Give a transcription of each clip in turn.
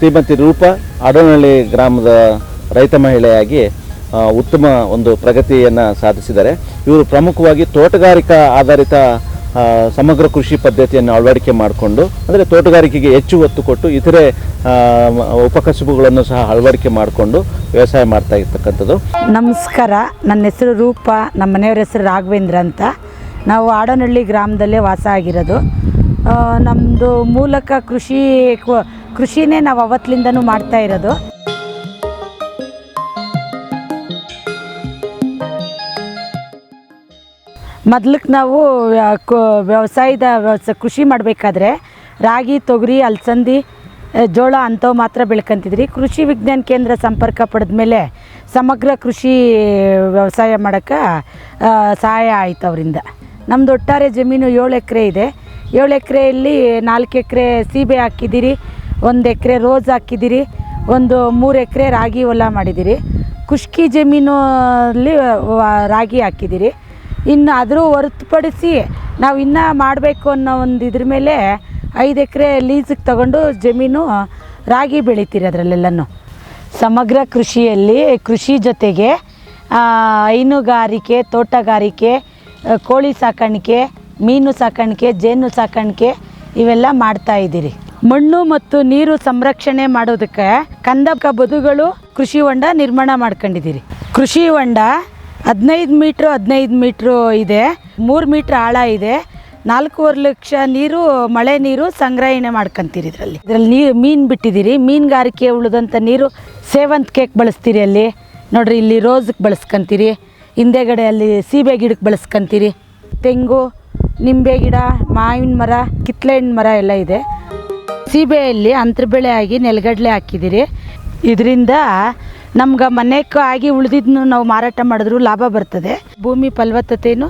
ಶ್ರೀಮತಿ ರೂಪ ಆಡೋನಹಳ್ಳಿ ಗ್ರಾಮದ ರೈತ ಮಹಿಳೆಯಾಗಿ ಉತ್ತಮ ಒಂದು ಪ್ರಗತಿಯನ್ನು ಸಾಧಿಸಿದ್ದಾರೆ. ಇವರು ಪ್ರಮುಖವಾಗಿ ತೋಟಗಾರಿಕಾ ಆಧಾರಿತ ಸಮಗ್ರ ಕೃಷಿ ಪದ್ಧತಿಯನ್ನು ಅಳವಡಿಕೆ ಮಾಡಿಕೊಂಡು, ಅಂದರೆ ತೋಟಗಾರಿಕೆಗೆ ಹೆಚ್ಚು ಒತ್ತು ಕೊಟ್ಟು ಇತರೆ ಉಪಕಸುಬುಗಳನ್ನು ಸಹ ಅಳವಡಿಕೆ ಮಾಡಿಕೊಂಡು ವ್ಯವಸಾಯ ಮಾಡ್ತಾ ಇರ್ತಕ್ಕಂಥದ್ದು. ನಮಸ್ಕಾರ, ನನ್ನ ಹೆಸರು ರೂಪ, ನಮ್ಮ ಮನೆಯವ್ರ ಹೆಸರು ರಾಘವೇಂದ್ರ ಅಂತ. ನಾವು ಆಡೋನಹಳ್ಳಿ ಗ್ರಾಮದಲ್ಲೇ ವಾಸ ಆಗಿರೋದು. ನಮ್ಮದು ಮೂಲಕ ಕೃಷಿನೇ ನಾವು ಅವತ್ತಿಂದನೂ ಮಾಡ್ತಾ ಇರೋದು. ಮೊದ್ಲಕ್ಕೆ ನಾವು ಕೃಷಿ ಮಾಡಬೇಕಾದ್ರೆ ರಾಗಿ, ತೊಗರಿ, ಅಲಸಂದಿ, ಜೋಳ ಅಂಥವು ಮಾತ್ರ ಬೆಳ್ಕೊಂತಿದ್ರಿ. ಕೃಷಿ ವಿಜ್ಞಾನ ಕೇಂದ್ರ ಸಂಪರ್ಕ ಪಡೆದ ಮೇಲೆ ಸಮಗ್ರ ಕೃಷಿ ವ್ಯವಸಾಯ ಮಾಡೋಕ್ಕೆ ಸಹಾಯ ಆಯಿತು ಅವರಿಂದ. ನಮ್ಮದು ಒಟ್ಟಾರೆ ಜಮೀನು 7 ಎಕರೆ ಇದೆ. 7 ಎಕರೆಯಲ್ಲಿ 4 ಎಕರೆ ಸೀಬೆ ಹಾಕಿದ್ದೀರಿ, 1 ಎಕರೆ ರೋಸ್ ಹಾಕಿದ್ದೀರಿ, ಒಂದು 3 ಎಕರೆ ರಾಗಿ ಹೊಲ ಮಾಡಿದ್ದೀರಿ. ಖುಷ್ಕಿ ಜಮೀನಲ್ಲಿ ರಾಗಿ ಹಾಕಿದ್ದೀರಿ. ಇನ್ನು ಅದ್ರ ಹೊರತುಪಡಿಸಿ ನಾವು ಇನ್ನೂ ಮಾಡಬೇಕು ಅನ್ನೋ ಒಂದು ಇದ್ರ ಮೇಲೆ 5 ಎಕರೆ ಲೀಸಿಗೆ ತಗೊಂಡು ಜಮೀನು ರಾಗಿ ಬೆಳಿತೀರಿ. ಅದರಲ್ಲೆಲ್ಲನೂ ಸಮಗ್ರ ಕೃಷಿಯಲ್ಲಿ ಕೃಷಿ ಜೊತೆಗೆ ಹೈನುಗಾರಿಕೆ, ತೋಟಗಾರಿಕೆ, ಕೋಳಿ ಸಾಕಾಣಿಕೆ, ಮೀನು ಸಾಕಾಣಿಕೆ, ಜೇನು ಸಾಕಾಣಿಕೆ ಇವೆಲ್ಲ ಮಾಡ್ತಾಯಿದ್ದೀರಿ. ಮಣ್ಣು ಮತ್ತು ನೀರು ಸಂರಕ್ಷಣೆ ಮಾಡೋದಕ್ಕೆ ಕಂದಕ ಬದುಗಳು ಕೃಷಿ ಹೊಂಡ ನಿರ್ಮಾಣ ಮಾಡ್ಕೊಂಡಿದ್ದೀರಿ. ಕೃಷಿ ಹೊಂಡ 15 ಮೀಟ್ರು ಇದೆ, 3 ಮೀಟ್ರ್ ಆಳ ಇದೆ. 4.5 ಲಕ್ಷ ನೀರು, ಮಳೆ ನೀರು ಸಂಗ್ರಹಣೆ ಮಾಡ್ಕೊಂತೀರಿ. ಇದರಲ್ಲಿ ಮೀನು ಬಿಟ್ಟಿದ್ದೀರಿ. ಮೀನುಗಾರಿಕೆ ಉಳಿದಂಥ ನೀರು ಸೇವಂತಿಗೆಗೆ ಬಳಸ್ತೀರಿ. ಅಲ್ಲಿ ನೋಡಿರಿ, ಇಲ್ಲಿ ರೋಸ್ಗೆ ಬಳಸ್ಕೊಂತೀರಿ, ಹಿಂದೆಗಡೆ ಅಲ್ಲಿ ಸೀಬೆ ಗಿಡಕ್ಕೆ ಬಳಸ್ಕೊಂತೀರಿ. ತೆಂಗು, ನಿಂಬೆ ಗಿಡ, ಮಾವಿನ ಮರ, ಕಿತ್ತಳೆ ಹಣ್ಣು ಮರ ಎಲ್ಲ ಇದೆ. ಸೀಬೆಯಲ್ಲಿ ಅಂತರ ಬೆಳೆ ಆಗಿ ನೆಲಗಡಲೆ ಹಾಕಿದ್ದೀರಿ. ಇದರಿಂದ ನಮ್ಗೆ ಮನೆಗೆ ಆಗಿ ಉಳಿದಿದ್ದನ್ನು ನಾವು ಮಾರಾಟ ಮಾಡಿದ್ರು ಲಾಭ ಬರ್ತದೆ. ಭೂಮಿ ಫಲವತ್ತತೆಯೂ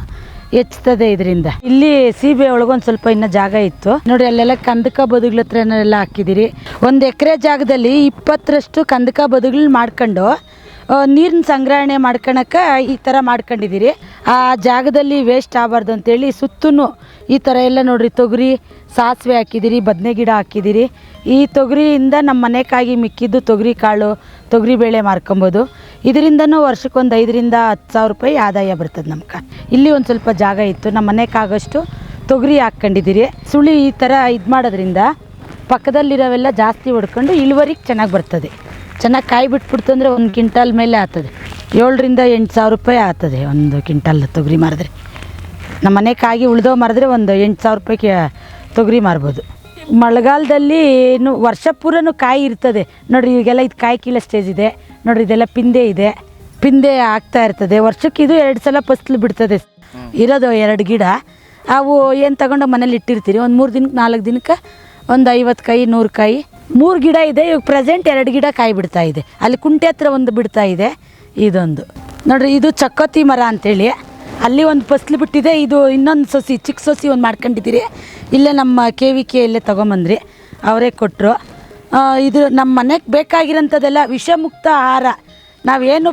ಹೆಚ್ಚುತ್ತದೆ ಇದರಿಂದ. ಇಲ್ಲಿ ಸೀಬೆ ಒಳಗೊಂದು ಸ್ವಲ್ಪ ಇನ್ನೂ ಜಾಗ ಇತ್ತು ನೋಡಿ, ಅಲ್ಲೆಲ್ಲ ಕಂದಕ ಬದುಗಳ ಹತ್ರನೆಲ್ಲ ಹಾಕಿದ್ದೀರಿ. 1 ಎಕರೆ ಜಾಗದಲ್ಲಿ 20ರಷ್ಟು ಕಂದಕ ಬದುಗಳು ಮಾಡ್ಕೊಂಡು ನೀರಿನ ಸಂಗ್ರಹಣೆ ಮಾಡ್ಕೊಳಕ್ಕೆ ಈ ಥರ ಮಾಡ್ಕೊಂಡಿದ್ದೀರಿ. ಆ ಜಾಗದಲ್ಲಿ ವೇಸ್ಟ್ ಆಗಬಾರ್ದು ಅಂತೇಳಿ ಸುತ್ತೂ ಈ ಥರ ಎಲ್ಲ ನೋಡಿರಿ, ತೊಗರಿ, ಸಾಸಿವೆ ಹಾಕಿದ್ದೀರಿ, ಬದನೆ ಗಿಡ ಹಾಕಿದ್ದೀರಿ. ಈ ತೊಗರಿಯಿಂದ ನಮ್ಮ ಮನೆಗಾಗಿ ಮಿಕ್ಕಿದ್ದು ತೊಗರಿ ಕಾಳು, ತೊಗರಿ ಬೇಳೆ ಮಾರ್ಕೊಬೋದು. ಇದರಿಂದನೂ ವರ್ಷಕ್ಕೊಂದು 5 ರಿಂದ 10 ಸಾವಿರ ರೂಪಾಯಿ ಆದಾಯ ಬರ್ತದೆ ನಮ್ಗೆ. ಇಲ್ಲಿ ಒಂದು ಸ್ವಲ್ಪ ಜಾಗ ಇತ್ತು, ನಮ್ಮ ಮನೆಗಾಗಷ್ಟು ತೊಗರಿ ಹಾಕ್ಕೊಂಡಿದ್ದೀರಿ. ಸುಳಿ ಈ ಥರ ಇದು ಮಾಡೋದ್ರಿಂದ ಪಕ್ಕದಲ್ಲಿರೋವೆಲ್ಲ ಜಾಸ್ತಿ ಹೊಡ್ಕೊಂಡು ಇಳುವರಿಗೆ ಚೆನ್ನಾಗಿ ಬರ್ತದೆ. ಚೆನ್ನಾಗಿ ಕಾಯಿ ಬಿಟ್ಬಿಡ್ತು ಅಂದರೆ 1 ಕ್ವಿಂಟಾಲ್ ಮೇಲೆ ಆಗ್ತದೆ. 7 ರಿಂದ 8 ಸಾವಿರ ರೂಪಾಯಿ ಆಗ್ತದೆ 1 ಕ್ವಿಂಟಾಲ್ ತೊಗರಿ ಮಾರಿದ್ರೆ. ನಮ್ಮ ಮನೆಗಾಗಿ ಉಳಿದೋ ಮಾರಿದ್ರೆ ಒಂದು 8 ಸಾವಿರ ರೂಪಾಯಿಗೆ ತೊಗರಿ ಮಾರ್ಬೋದು. ಮಳೆಗಾಲದಲ್ಲಿ ವರ್ಷ ಪೂರನೂ ಕಾಯಿ ಇರ್ತದೆ ನೋಡಿರಿ. ಈಗೆಲ್ಲ ಇದು ಕಾಯಿ ಕೀಳೋ ಸ್ಟೇಜ್ ಇದೆ ನೋಡಿರಿ, ಇದೆಲ್ಲ ಪಿಂದೆ ಇದೆ, ಪಿಂದೆ ಆಗ್ತಾ ಇರ್ತದೆ. ವರ್ಷಕ್ಕೆ ಇದು 2 ಸಲ ಫಸಲು ಬಿಡ್ತದೆ. ಇರೋದು 2 ಗಿಡ. ಅವು ಏನು ತಗೊಂಡು ಮನೇಲಿ ಇಟ್ಟಿರ್ತೀರಿ, ಒಂದು 3 ದಿನಕ್ಕೆ 4 ದಿನಕ್ಕೆ ಒಂದು 50 ಕಾಯಿ 100 ಕಾಯಿ. 3 ಗಿಡ ಇದೆ ಇವಾಗ ಪ್ರೆಸೆಂಟ್. 2 ಗಿಡ ಕಾಯಿ ಬಿಡ್ತಾ ಇದೆ. ಅಲ್ಲಿ ಕುಂಟೆ ಹತ್ರ ಒಂದು ಬಿಡ್ತಾ ಇದೆ. ಇದೊಂದು ನೋಡಿರಿ, ಇದು ಚಕ್ಕೋತಿ ಮರ ಅಂಥೇಳಿ ಅಲ್ಲಿ ಒಂದು ಫಸಲು ಬಿಟ್ಟಿದೆ. ಇದು ಇನ್ನೊಂದು ಸೊಸಿ, ಚಿಕ್ಕ ಸೊಸಿ ಒಂದು ಮಾಡ್ಕೊಂಡಿದ್ದೀರಿ. ಇಲ್ಲೇ ನಮ್ಮ KVK ಇಲ್ಲೇ ತೊಗೊಂಬಂದ್ರಿ, ಅವರೇ ಕೊಟ್ಟರು. ಇದು ನಮ್ಮ ಮನೆಗೆ ಬೇಕಾಗಿರೋಂಥದ್ದೆಲ್ಲ ವಿಷಮುಕ್ತ ಆಹಾರ. ನಾವೇನು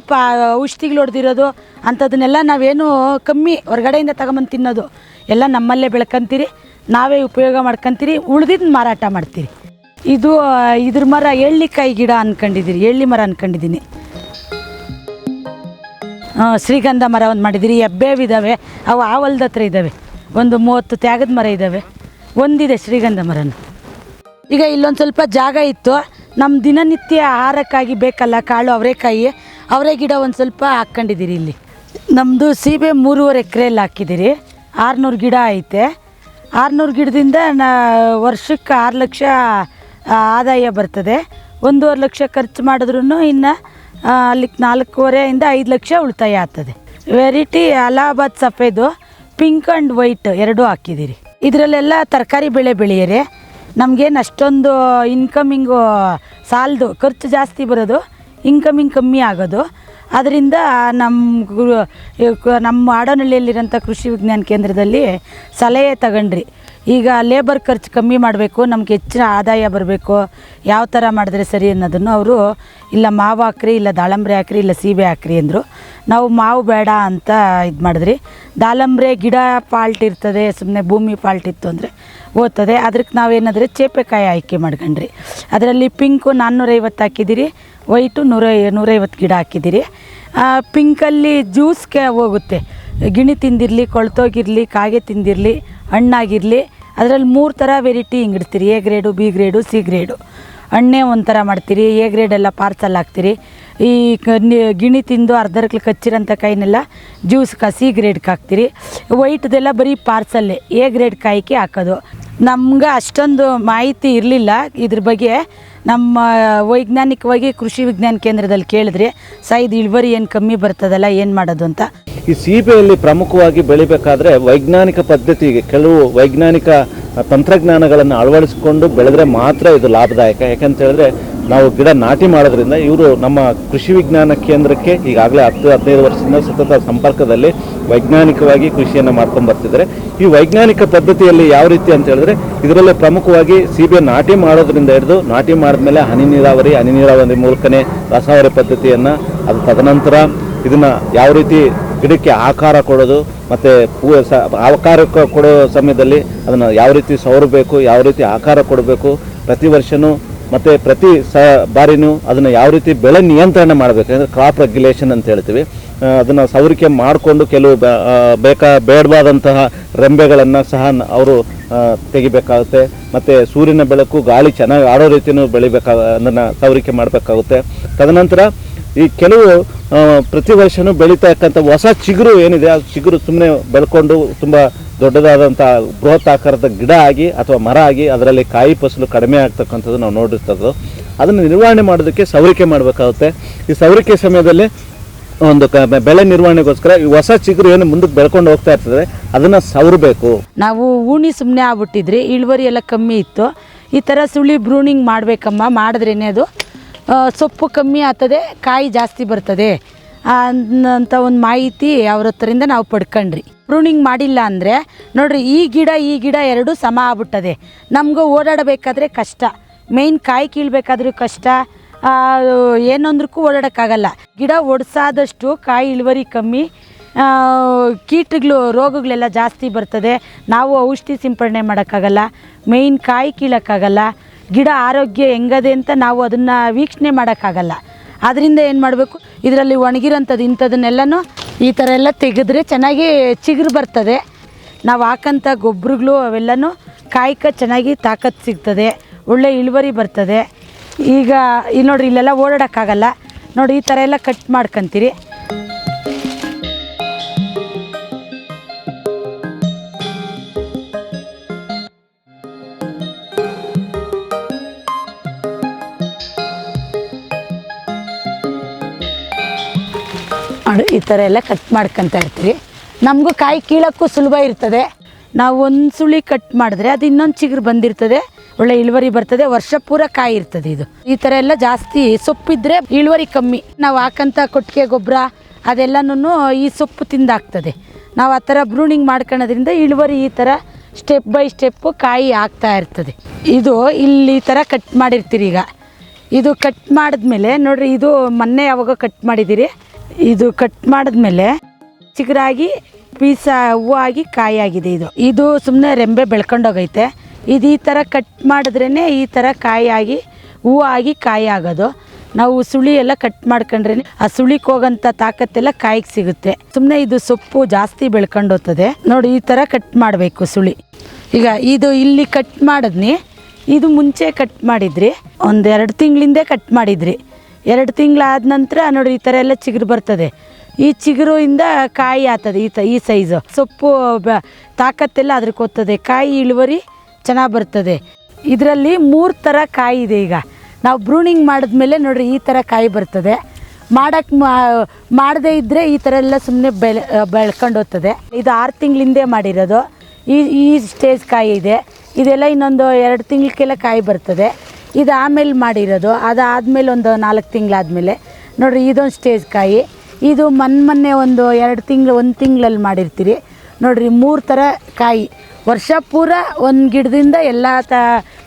ಔಷಧಿಗಳು ಹೊಡೆದಿರೋದು ಅಂಥದನ್ನೆಲ್ಲ ನಾವೇನು ಕಮ್ಮಿ ಹೊರಗಡೆಯಿಂದ ತಗೊಂಬಂದು ತಿನ್ನೋದು ಎಲ್ಲ ನಮ್ಮಲ್ಲೇ ಬೆಳ್ಕೊಂತೀರಿ, ನಾವೇ ಉಪಯೋಗ ಮಾಡ್ಕೊತೀರಿ, ಉಳ್ದಿದ್ದು ಮಾರಾಟ ಮಾಡ್ತೀರಿ. ಇದು ಇದ್ರ ಮರ ಎಳ್ಳಿಕಾಯಿ ಗಿಡ ಅಂದ್ಕೊಂಡಿದ್ದೀರಿ, ಎಳ್ಳಿ ಮರ ಅಂದ್ಕೊಂಡಿದ್ದೀನಿ. ಶ್ರೀಗಂಧ ಮರ ಒಂದು ಮಾಡಿದ್ದೀರಿ. ಹೆಬ್ಬೇವಿದ್ದಾವೆ, ಅವು ಆ ಹೊಲ್ದ ಹತ್ರ ಇದ್ದಾವೆ. ಒಂದು 30 ತ್ಯಾಗದ ಮರ ಇದ್ದಾವೆ, ಒಂದಿದೆ ಶ್ರೀಗಂಧ ಮರನು. ಈಗ ಇಲ್ಲೊಂದು ಸ್ವಲ್ಪ ಜಾಗ ಇತ್ತು, ನಮ್ಮ ದಿನನಿತ್ಯ ಆಹಾರಕ್ಕಾಗಿ ಬೇಕಲ್ಲ ಕಾಳು, ಅವರೆಕಾಯಿ, ಅವರೆ ಗಿಡ ಒಂದು ಸ್ವಲ್ಪ ಹಾಕ್ಕೊಂಡಿದ್ದೀರಿ. ಇಲ್ಲಿ ನಮ್ಮದು ಸೀಬೆ 3.5 ಎಕರೆಯಲ್ಲಿ ಹಾಕಿದ್ದೀರಿ. 600 ಗಿಡ ಐತೆ. 600 ಗಿಡದಿಂದ ವರ್ಷಕ್ಕೆ 6 ಲಕ್ಷ ಆದಾಯ ಬರ್ತದೆ. 1.5 ಲಕ್ಷ ಖರ್ಚು ಮಾಡಿದ್ರೂ ಇನ್ನು ಅಲ್ಲಿಗೆ 4.5 ರಿಂದ 5 ಲಕ್ಷ ಉಳಿತಾಯ ಆಗ್ತದೆ. Variety Allahabad Safeda, pink and white 2 ಹಾಕಿದ್ದೀರಿ. ಇದರಲ್ಲೆಲ್ಲ ತರಕಾರಿ ಬೆಳೆ ಬೆಳೆಯರೆ. ನಮಗೇನು ಅಷ್ಟೊಂದು ಇನ್ಕಮಿಂಗು ಸಾಲದು, ಖರ್ಚು ಜಾಸ್ತಿ ಬರೋದು, ಇನ್ಕಮಿಂಗ್ ಕಮ್ಮಿ ಆಗೋದು. ಅದರಿಂದ ನಮ್ಮ ಆಡೋನಹಳ್ಳಿಯಲ್ಲಿರೋಂಥ ಕೃಷಿ ವಿಜ್ಞಾನ ಕೇಂದ್ರದಲ್ಲಿ ಸಲಹೆ ತಗೊಂಡ್ರಿ. ಈಗ ಲೇಬರ್ ಖರ್ಚು ಕಮ್ಮಿ ಮಾಡಬೇಕು, ನಮ್ಗೆ ಹೆಚ್ಚಿನ ಆದಾಯ ಬರಬೇಕು, ಯಾವ ಥರ ಮಾಡಿದ್ರೆ ಸರಿ ಅನ್ನೋದನ್ನು ಅವರು ಇಲ್ಲ ಮಾವು ಹಾಕ್ರಿ, ಇಲ್ಲ ದಾಳಂಬ್ರೆ ಹಾಕ್ರಿ, ಇಲ್ಲ ಸೀಬೆ ಹಾಕ್ರಿ ಅಂದರು. ನಾವು ಮಾವು ಬೇಡ ಅಂತ ಇದು ಮಾಡಿದ್ರಿ. ದಾಳಂಬ್ರೆ ಗಿಡ ಫಾಲ್ಟ್ ಇರ್ತದೆ, ಸುಮ್ಮನೆ ಭೂಮಿ ಫಾಲ್ಟ್ ಇತ್ತು ಅಂದರೆ ಓದ್ತದೆ. ಅದಕ್ಕೆ ನಾವೇನಾದರೆ ಚೇಪೆಕಾಯಿ ಆಯ್ಕೆ ಮಾಡ್ಕೊಂಡ್ರಿ. ಅದರಲ್ಲಿ ಪಿಂಕು 450 ಹಾಕಿದ್ದೀರಿ, ವೈಟು 150 ಗಿಡ ಹಾಕಿದ್ದೀರಿ. ಪಿಂಕಲ್ಲಿ ಜ್ಯೂಸ್ಗೆ ಹೋಗುತ್ತೆ, ಗಿಣಿ ತಿಂದಿರಲಿ, ಕೊಳ್ತೋಗಿರಲಿ, ಕಾಗೆ ತಿಂದಿರಲಿ, ಹಣ್ಣಾಗಿರಲಿ. ಅದರಲ್ಲಿ 3 ಥರ ವೆರೈಟಿ ಹಿಂಗಿಡ್ತೀರಿ, A grade, B grade, C grade. ಹಣ್ಣೆ ಒಂಥರ ಮಾಡ್ತೀರಿ, ಎ ಗ್ರೇಡ್ ಎಲ್ಲ ಪಾರ್ಸಲ್ ಹಾಕ್ತೀರಿ. ಈ ಗಿಣಿ ತಿಂದು ಅರ್ಧರ್ಕ್ಲಿ ಕಚ್ಚಿರೋಂಥ ಕಾಯಿನೆಲ್ಲ ಜ್ಯೂಸ್ಗೆ ಸಿ ಗ್ರೇಡ್ಗೆ ಹಾಕ್ತೀರಿ. ವೈಟ್ದೆಲ್ಲ ಬರೀ ಪಾರ್ಸಲ್ಲೇ ಎ ಗ್ರೇಡ್ ಕಾಯಿಗೆ ಹಾಕೋದು. ನಮ್ಗೆ ಅಷ್ಟೊಂದು ಮಾಹಿತಿ ಇರಲಿಲ್ಲ ಇದ್ರ ಬಗ್ಗೆ. ನಮ್ಮ ವೈಜ್ಞಾನಿಕವಾಗಿ ಕೃಷಿ ವಿಜ್ಞಾನ ಕೇಂದ್ರದಲ್ಲಿ ಕೇಳಿದ್ರೆ ಇದು ಇಳುವರಿ ಏನು ಕಮ್ಮಿ ಬರ್ತದಲ್ಲ, ಏನು ಮಾಡೋದು ಅಂತ. ಈ ಸೀಬೆಯಲ್ಲಿ ಪ್ರಮುಖವಾಗಿ ಬೆಳಿಬೇಕಾದ್ರೆ ವೈಜ್ಞಾನಿಕ ಪದ್ಧತಿಗೆ ಕೆಲವು ವೈಜ್ಞಾನಿಕ ತಂತ್ರಜ್ಞಾನಗಳನ್ನು ಅಳವಡಿಸಿಕೊಂಡು ಬೆಳೆದ್ರೆ ಮಾತ್ರ ಇದು ಲಾಭದಾಯಕ. ಯಾಕಂತ ಹೇಳಿದ್ರೆ ನಾವು ಗಿಡ ನಾಟಿ ಮಾಡೋದ್ರಿಂದ ಇವರು ನಮ್ಮ ಕೃಷಿ ವಿಜ್ಞಾನ ಕೇಂದ್ರಕ್ಕೆ ಈಗಾಗಲೇ 10-15 ವರ್ಷದಿಂದ ಸತತ ಸಂಪರ್ಕದಲ್ಲಿ ವೈಜ್ಞಾನಿಕವಾಗಿ ಕೃಷಿಯನ್ನು ಮಾಡ್ಕೊಂಡು ಬರ್ತಿದ್ದಾರೆ. ಈ ವೈಜ್ಞಾನಿಕ ಪದ್ಧತಿಯಲ್ಲಿ ಯಾವ ರೀತಿ ಅಂತ ಹೇಳಿದ್ರೆ ಇದರಲ್ಲಿ ಪ್ರಮುಖವಾಗಿ ಸೀಬೆ ನಾಟಿ ಮಾಡೋದ್ರಿಂದ ಹಿಡಿದು ನಾಟಿ ಮಾಡಿದ್ಮೇಲೆ ಹನಿ ನೀರಾವರಿ ಮೂಲಕನೇ ರಸಾವರಿ ಪದ್ಧತಿಯನ್ನು, ಅದು ತದನಂತರ ಇದನ್ನು ಯಾವ ರೀತಿ ಗಿಡಕ್ಕೆ ಆಕಾರ ಕೊಡೋದು, ಮತ್ತು ಆಕಾರ ಕೊಡೋ ಸಮಯದಲ್ಲಿ ಅದನ್ನು ಯಾವ ರೀತಿ ಸವರಬೇಕು, ಯಾವ ರೀತಿ ಆಕಾರ ಕೊಡಬೇಕು, ಪ್ರತಿ ವರ್ಷವೂ ಮತ್ತು ಪ್ರತಿ ಬಾರಿನೂ ಅದನ್ನು ಯಾವ ರೀತಿ ಬೆಳೆ ನಿಯಂತ್ರಣ ಮಾಡಬೇಕು ಅಂದರೆ ಕ್ರಾಪ್ ರೆಗ್ಯುಲೇಷನ್ ಅಂತ ಹೇಳ್ತೀವಿ. ಅದನ್ನು ಸವರಿಕೆ ಮಾಡಿಕೊಂಡು ಕೆಲವು ಬೇಡವಾದಂತಹ ರೆಂಬೆಗಳನ್ನು ಸಹ ಅವರು ತೆಗಿಬೇಕಾಗುತ್ತೆ. ಮತ್ತು ಸೂರ್ಯನ ಬೆಳಕು, ಗಾಳಿ ಚೆನ್ನಾಗಿ ಆಡೋ ರೀತಿಯೂ ಅದನ್ನು ಸವರಿಕೆ ಮಾಡಬೇಕಾಗುತ್ತೆ. ತದನಂತರ ಈ ಕೆಲವು ಪ್ರತಿ ವರ್ಷವೂ ಬೆಳೀತಾ ಇರ್ತಕ್ಕಂಥ ಹೊಸ ಚಿಗುರು ಏನಿದೆ, ಆ ಚಿಗುರು ಸುಮ್ಮನೆ ಬೆಳ್ಕೊಂಡು ತುಂಬ ದೊಡ್ಡದಾದಂಥ ಬೃಹತ್ ಆಕಾರದ ಗಿಡ ಆಗಿ ಅಥವಾ ಮರ ಆಗಿ ಅದರಲ್ಲಿ ಕಾಯಿ ಫಸಲು ಕಡಿಮೆ ಆಗ್ತಕ್ಕಂಥದ್ದು ನಾವು ನೋಡಿರ್ತದ್ದು. ಅದನ್ನು ನಿರ್ವಹಣೆ ಮಾಡೋದಕ್ಕೆ ಸವರಿಕೆ ಮಾಡಬೇಕಾಗುತ್ತೆ. ಈ ಸವರಿಕೆ ಸಮಯದಲ್ಲಿ ಒಂದು ಬೆಳೆ ನಿರ್ವಹಣೆಗೋಸ್ಕರ ಈ ಹೊಸ ಚಿಗುರು ಏನು ಮುಂದಕ್ಕೆ ಬೆಳ್ಕೊಂಡು ಹೋಗ್ತಾ ಇರ್ತದೆ ಅದನ್ನು ಸವರಬೇಕು. ನಾವು ಉಣಿ ಸುಮ್ಮನೆ ಆಗ್ಬಿಟ್ಟಿದ್ರಿ, ಇಳುವರಿ ಎಲ್ಲ ಕಮ್ಮಿ ಇತ್ತು. ಈ ಥರ ಸುಳಿ ಬ್ರೂನಿಂಗ್ ಮಾಡಬೇಕಮ್ಮ, ಮಾಡಿದ್ರೇ ಅದು ಸೊಪ್ಪು ಕಮ್ಮಿ ಆಗ್ತದೆ, ಕಾಯಿ ಜಾಸ್ತಿ ಬರ್ತದೆ ಅಂತ ಒಂದು ಮಾಹಿತಿ ಅವ್ರ ಹತ್ರದಿಂದ ನಾವು ಪಡ್ಕೊಂಡ್ರಿ. ಪ್ರೂನಿಂಗ್ ಮಾಡಿಲ್ಲ ಅಂದರೆ ನೋಡಿರಿ, ಈ ಗಿಡ ಎರಡೂ ಸಮ ಆಗ್ಬಿಟ್ಟದೆ. ನಮಗೂ ಓಡಾಡಬೇಕಾದ್ರೆ ಕಷ್ಟ, ಮೇಯ್ನ್ ಕಾಯಿ ಕೀಳ್ಬೇಕಾದ್ರೂ ಕಷ್ಟ, ಏನಂದ್ರೂ ಓಡಾಡೋಕ್ಕಾಗಲ್ಲ. ಗಿಡ ಒಡ್ಸಾದಷ್ಟು ಕಾಯಿ ಇಳುವರಿ ಕಮ್ಮಿ, ಕೀಟಗಳು ರೋಗಗಳೆಲ್ಲ ಜಾಸ್ತಿ ಬರ್ತದೆ. ನಾವು ಔಷಧಿ ಸಿಂಪಡಣೆ ಮಾಡೋಕ್ಕಾಗಲ್ಲ, ಮೇಯ್ನ್ ಕಾಯಿ ಕೀಳೋಕ್ಕಾಗಲ್ಲ. ಗಿಡ ಆರೋಗ್ಯ ಹೆಂಗದೆ ಅಂತ ನಾವು ಅದನ್ನು ವೀಕ್ಷಣೆ ಮಾಡೋಕ್ಕಾಗಲ್ಲ. ಅದರಿಂದ ಏನು ಮಾಡಬೇಕು, ಇದರಲ್ಲಿ ಒಣಗಿರೋಂಥದ್ದು ಇಂಥದನ್ನೆಲ್ಲನೂ ಈ ಥರ ಎಲ್ಲ ತೆಗೆದ್ರೆ ಚೆನ್ನಾಗಿ ಚಿಗುರು ಬರ್ತದೆ. ನಾವು ಹಾಕೋಂಥ ಗೊಬ್ಬರಗಳು ಅವೆಲ್ಲನೂ ಕಾಯ್ಕ ಚೆನ್ನಾಗಿ ತಾಕತ್ತು ಸಿಗ್ತದೆ, ಒಳ್ಳೆ ಇಳುವರಿ ಬರ್ತದೆ. ಈಗ ಇಲ್ಲಿ ನೋಡಿರಿ, ಇಲ್ಲೆಲ್ಲ ಓಡಾಡೋಕ್ಕಾಗಲ್ಲ ನೋಡಿ, ಈ ಥರ ಎಲ್ಲ ಕಟ್ ಮಾಡ್ಕೊತೀರಿ. ಈ ಥರ ಎಲ್ಲ ಕಟ್ ಮಾಡ್ಕೊತಾ ಇರ್ತೀರಿ. ನಮಗೂ ಕಾಯಿ ಕೀಳೋಕ್ಕೂ ಸುಲಭ ಇರ್ತದೆ. ನಾವು ಒಂದು ಸುಳಿ ಕಟ್ ಮಾಡಿದ್ರೆ ಅದು ಇನ್ನೊಂದು ಚಿಗುರು ಬಂದಿರ್ತದೆ, ಒಳ್ಳೆ ಇಳುವರಿ ಬರ್ತದೆ, ವರ್ಷ ಪೂರ ಕಾಯಿ ಇರ್ತದೆ. ಇದು ಈ ಥರ ಎಲ್ಲ ಜಾಸ್ತಿ ಸೊಪ್ಪಿದ್ರೆ ಇಳುವರಿ ಕಮ್ಮಿ. ನಾವು ಹಾಕಂಥ ಕೊಟ್ಟಿಗೆ ಗೊಬ್ಬರ ಅದೆಲ್ಲನೂ ಈ ಸೊಪ್ಪು ತಿಂದಾಗ್ತದೆ. ನಾವು ಆ ಥರ ಬ್ರೂನಿಂಗ್ ಮಾಡ್ಕೊಳ್ಳೋದ್ರಿಂದ ಇಳುವರಿ ಈ ಥರ ಸ್ಟೆಪ್ ಬೈ ಸ್ಟೆಪ್ಪು ಕಾಯಿ ಆಗ್ತಾ ಇರ್ತದೆ. ಇದು ಇಲ್ಲಿ ಈ ಥರ ಕಟ್ ಮಾಡಿರ್ತೀರಿ. ಈಗ ಇದು ಕಟ್ ಮಾಡಿದ್ಮೇಲೆ ನೋಡಿರಿ, ಇದು ಮೊನ್ನೆ ಯಾವಾಗ ಕಟ್ ಮಾಡಿದ್ದೀರಿ, ಇದು ಕಟ್ ಮಾಡಿದ್ಮೇಲೆ ಚಿಗುರಾಗಿ ಪೀಸ ಹೂವು ಆಗಿ ಕಾಯಿ ಆಗಿದೆ. ಇದು ಸುಮ್ಮನೆ ರೆಂಬೆ ಬೆಳ್ಕೊಂಡೋಗೈತೆ. ಇದು ಈ ಥರ ಕಟ್ ಮಾಡಿದ್ರೇ ಈ ಥರ ಕಾಯಿ ಆಗಿ ಹೂವು ಆಗಿ ಕಾಯಿ ಆಗೋದು. ನಾವು ಸುಳಿ ಎಲ್ಲ ಕಟ್ ಮಾಡ್ಕೊಂಡ್ರೆ ಆ ಸುಳಿಗೆ ಹೋಗೋಂಥ ತಾಕತ್ತೆಲ್ಲ ಕಾಯಿಗೆ ಸಿಗುತ್ತೆ. ಸುಮ್ಮನೆ ಇದು ಸೊಪ್ಪು ಜಾಸ್ತಿ ಬೆಳ್ಕೊಂಡು ಹೋಗ್ತದೆ ನೋಡಿ, ಈ ಥರ ಕಟ್ ಮಾಡಬೇಕು ಸುಳಿ. ಈಗ ಇದು ಇಲ್ಲಿ ಕಟ್ ಮಾಡಿದ್ನಿ, ಇದು ಮುಂಚೆ ಕಟ್ ಮಾಡಿದ್ರಿ, ಒಂದು 2 ತಿಂಗಳಿಂದೆ ಕಟ್ ಮಾಡಿದ್ರಿ. 2 ತಿಂಗಳಾದ ನಂತರ ನೋಡಿ, ಈ ಥರ ಎಲ್ಲ ಚಿಗುರು ಬರ್ತದೆ. ಈ ಚಿಗುರಿಂದ ಕಾಯಿ ಆಗ್ತದೆ. ಈ ಸೈಜು ಸೊಪ್ಪು ತಾಕತ್ತೆಲ್ಲ ಅದಕ್ಕೆ ಹೋಗ್ತದೆ, ಕಾಯಿ ಇಳುವರಿ ಚೆನ್ನಾಗಿ ಬರ್ತದೆ. ಇದರಲ್ಲಿ 3 ಥರ ಕಾಯಿ ಇದೆ. ಈಗ ನಾವು ಬ್ರೂನಿಂಗ್ ಮಾಡಿದ್ಮೇಲೆ ನೋಡಿರಿ, ಈ ಥರ ಕಾಯಿ ಬರ್ತದೆ. ಮಾಡದೇ ಇದ್ದರೆ ಈ ಥರ ಎಲ್ಲ ಸುಮ್ಮನೆ ಬೆಳ್ಕೊಂಡು ಹೋಗ್ತದೆ. ಇದು 6 ತಿಂಗಳಿಂದೆ ಮಾಡಿರೋದು. ಈ ಸ್ಟೇಜ್ ಕಾಯಿ ಇದೆ. ಇದೆಲ್ಲ ಇನ್ನೊಂದು 2 ತಿಂಗಳಕ್ಕೆಲ್ಲ ಕಾಯಿ ಬರ್ತದೆ. ಇದು ಆಮೇಲೆ ಮಾಡಿರೋದು, ಅದಾದಮೇಲೆ ಒಂದು 4 ತಿಂಗಳಾದಮೇಲೆ ನೋಡಿರಿ, ಇದೊಂದು ಸ್ಟೇಜ್ ಕಾಯಿ. ಇದು ಮೊನ್ನೆ ಒಂದು 1 ತಿಂಗಳಲ್ಲಿ ಮಾಡಿರ್ತೀರಿ ನೋಡಿರಿ. 3 ಥರ ಕಾಯಿ ವರ್ಷ ಪೂರ ಒಂದು ಗಿಡದಿಂದ ಎಲ್ಲ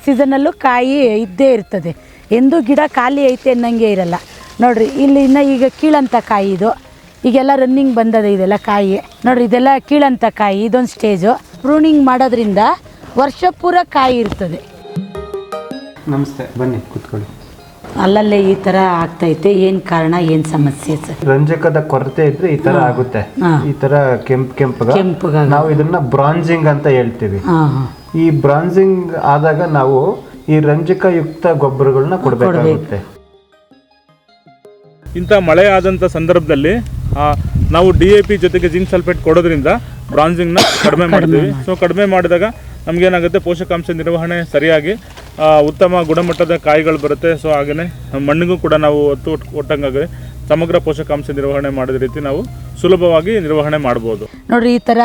ಸೀಸನಲ್ಲೂ ಕಾಯಿ ಇದ್ದೇ ಇರ್ತದೆ. ಎಂದೂ ಗಿಡ ಖಾಲಿ ಐತೆ ಅನ್ನಂಗೆ ಇರಲ್ಲ ನೋಡಿರಿ. ಇಲ್ಲಿ ಇನ್ನು ಈಗ ಕೀಳಂಥ ಕಾಯಿ ಇದು, ಈಗೆಲ್ಲ ರನ್ನಿಂಗ್ ಬಂದದೆ ಇದೆಲ್ಲ ಕಾಯಿ ನೋಡಿರಿ. ಇದೆಲ್ಲ ಕೀಳಂಥ ಕಾಯಿ, ಇದೊಂದು ಸ್ಟೇಜು. ಪ್ರೂನಿಂಗ್ ಮಾಡೋದ್ರಿಂದ ವರ್ಷ ಪೂರ ಕಾಯಿ ಇರ್ತದೆ. ನಮಸ್ತೆ, ಬನ್ನಿ ಕೂತ್ಕೊಳ್ಳಿ. ಅಲ್ಲಲ್ಲೇ ಈ ಥರ ಆಗ್ತೈತೆ, ಏನು ಕಾರಣ, ಏನು ಸಮಸ್ಯೆ ಸರ್? ರಂಜಕದ ಕೊರತೆ ಇದ್ರೆ ಈ ತರ ಆಗುತ್ತೆ. ಈ ತರ ಕೆಂಪುಗ ನಾವು ಇದನ್ನ ಬ್ರಾಂಜಿಂಗ್ ಅಂತ ಹೇಳ್ತೀವಿ. ಈ ಬ್ರಾಂಜಿಂಗ್ ಆದಾಗ ನಾವು ಈ ರಂಜಕಯುಕ್ತ ಗೊಬ್ಬರಗಳನ್ನ ಕೊಡಬೇಕಾಗುತ್ತೆ. ಇಂಥ ಮಳೆ ಆದಂಥ ಸಂದರ್ಭದಲ್ಲಿ ನಾವು DAP ಜೊತೆಗೆ ಜಿಂಕ್ ಸಲ್ಫೇಟ್ ಕೊಡೋದ್ರಿಂದ ಬ್ರಾಂಜಿಂಗ್ನ ಕಡಿಮೆ ಮಾಡ್ತೀವಿ. ಸೊ ಕಡಿಮೆ ಮಾಡಿದಾಗ ನಮಗೇನಾಗುತ್ತೆ, ಪೋಷಕಾಂಶ ನಿರ್ವಹಣೆ ಸರಿಯಾಗಿ ಉತ್ತಮ ಗುಣಮಟ್ಟದ ಕಾಯಿಗಳು ಬರುತ್ತೆ. ಸೊ ಹಾಗೆಯೇ ಮಣ್ಣಿಗೂ ಕೂಡ ನಾವು ಒಟ್ಟಂಗಾಗುತ್ತೆ. ಸಮಗ್ರ ಪೋಷಕಾಂಶ ನಿರ್ವಹಣೆ ಮಾಡಿದ ರೀತಿ ನಾವು ಸುಲಭವಾಗಿ ನಿರ್ವಹಣೆ ಮಾಡ್ಬೋದು. ನೋಡಿರಿ, ಈ ಥರ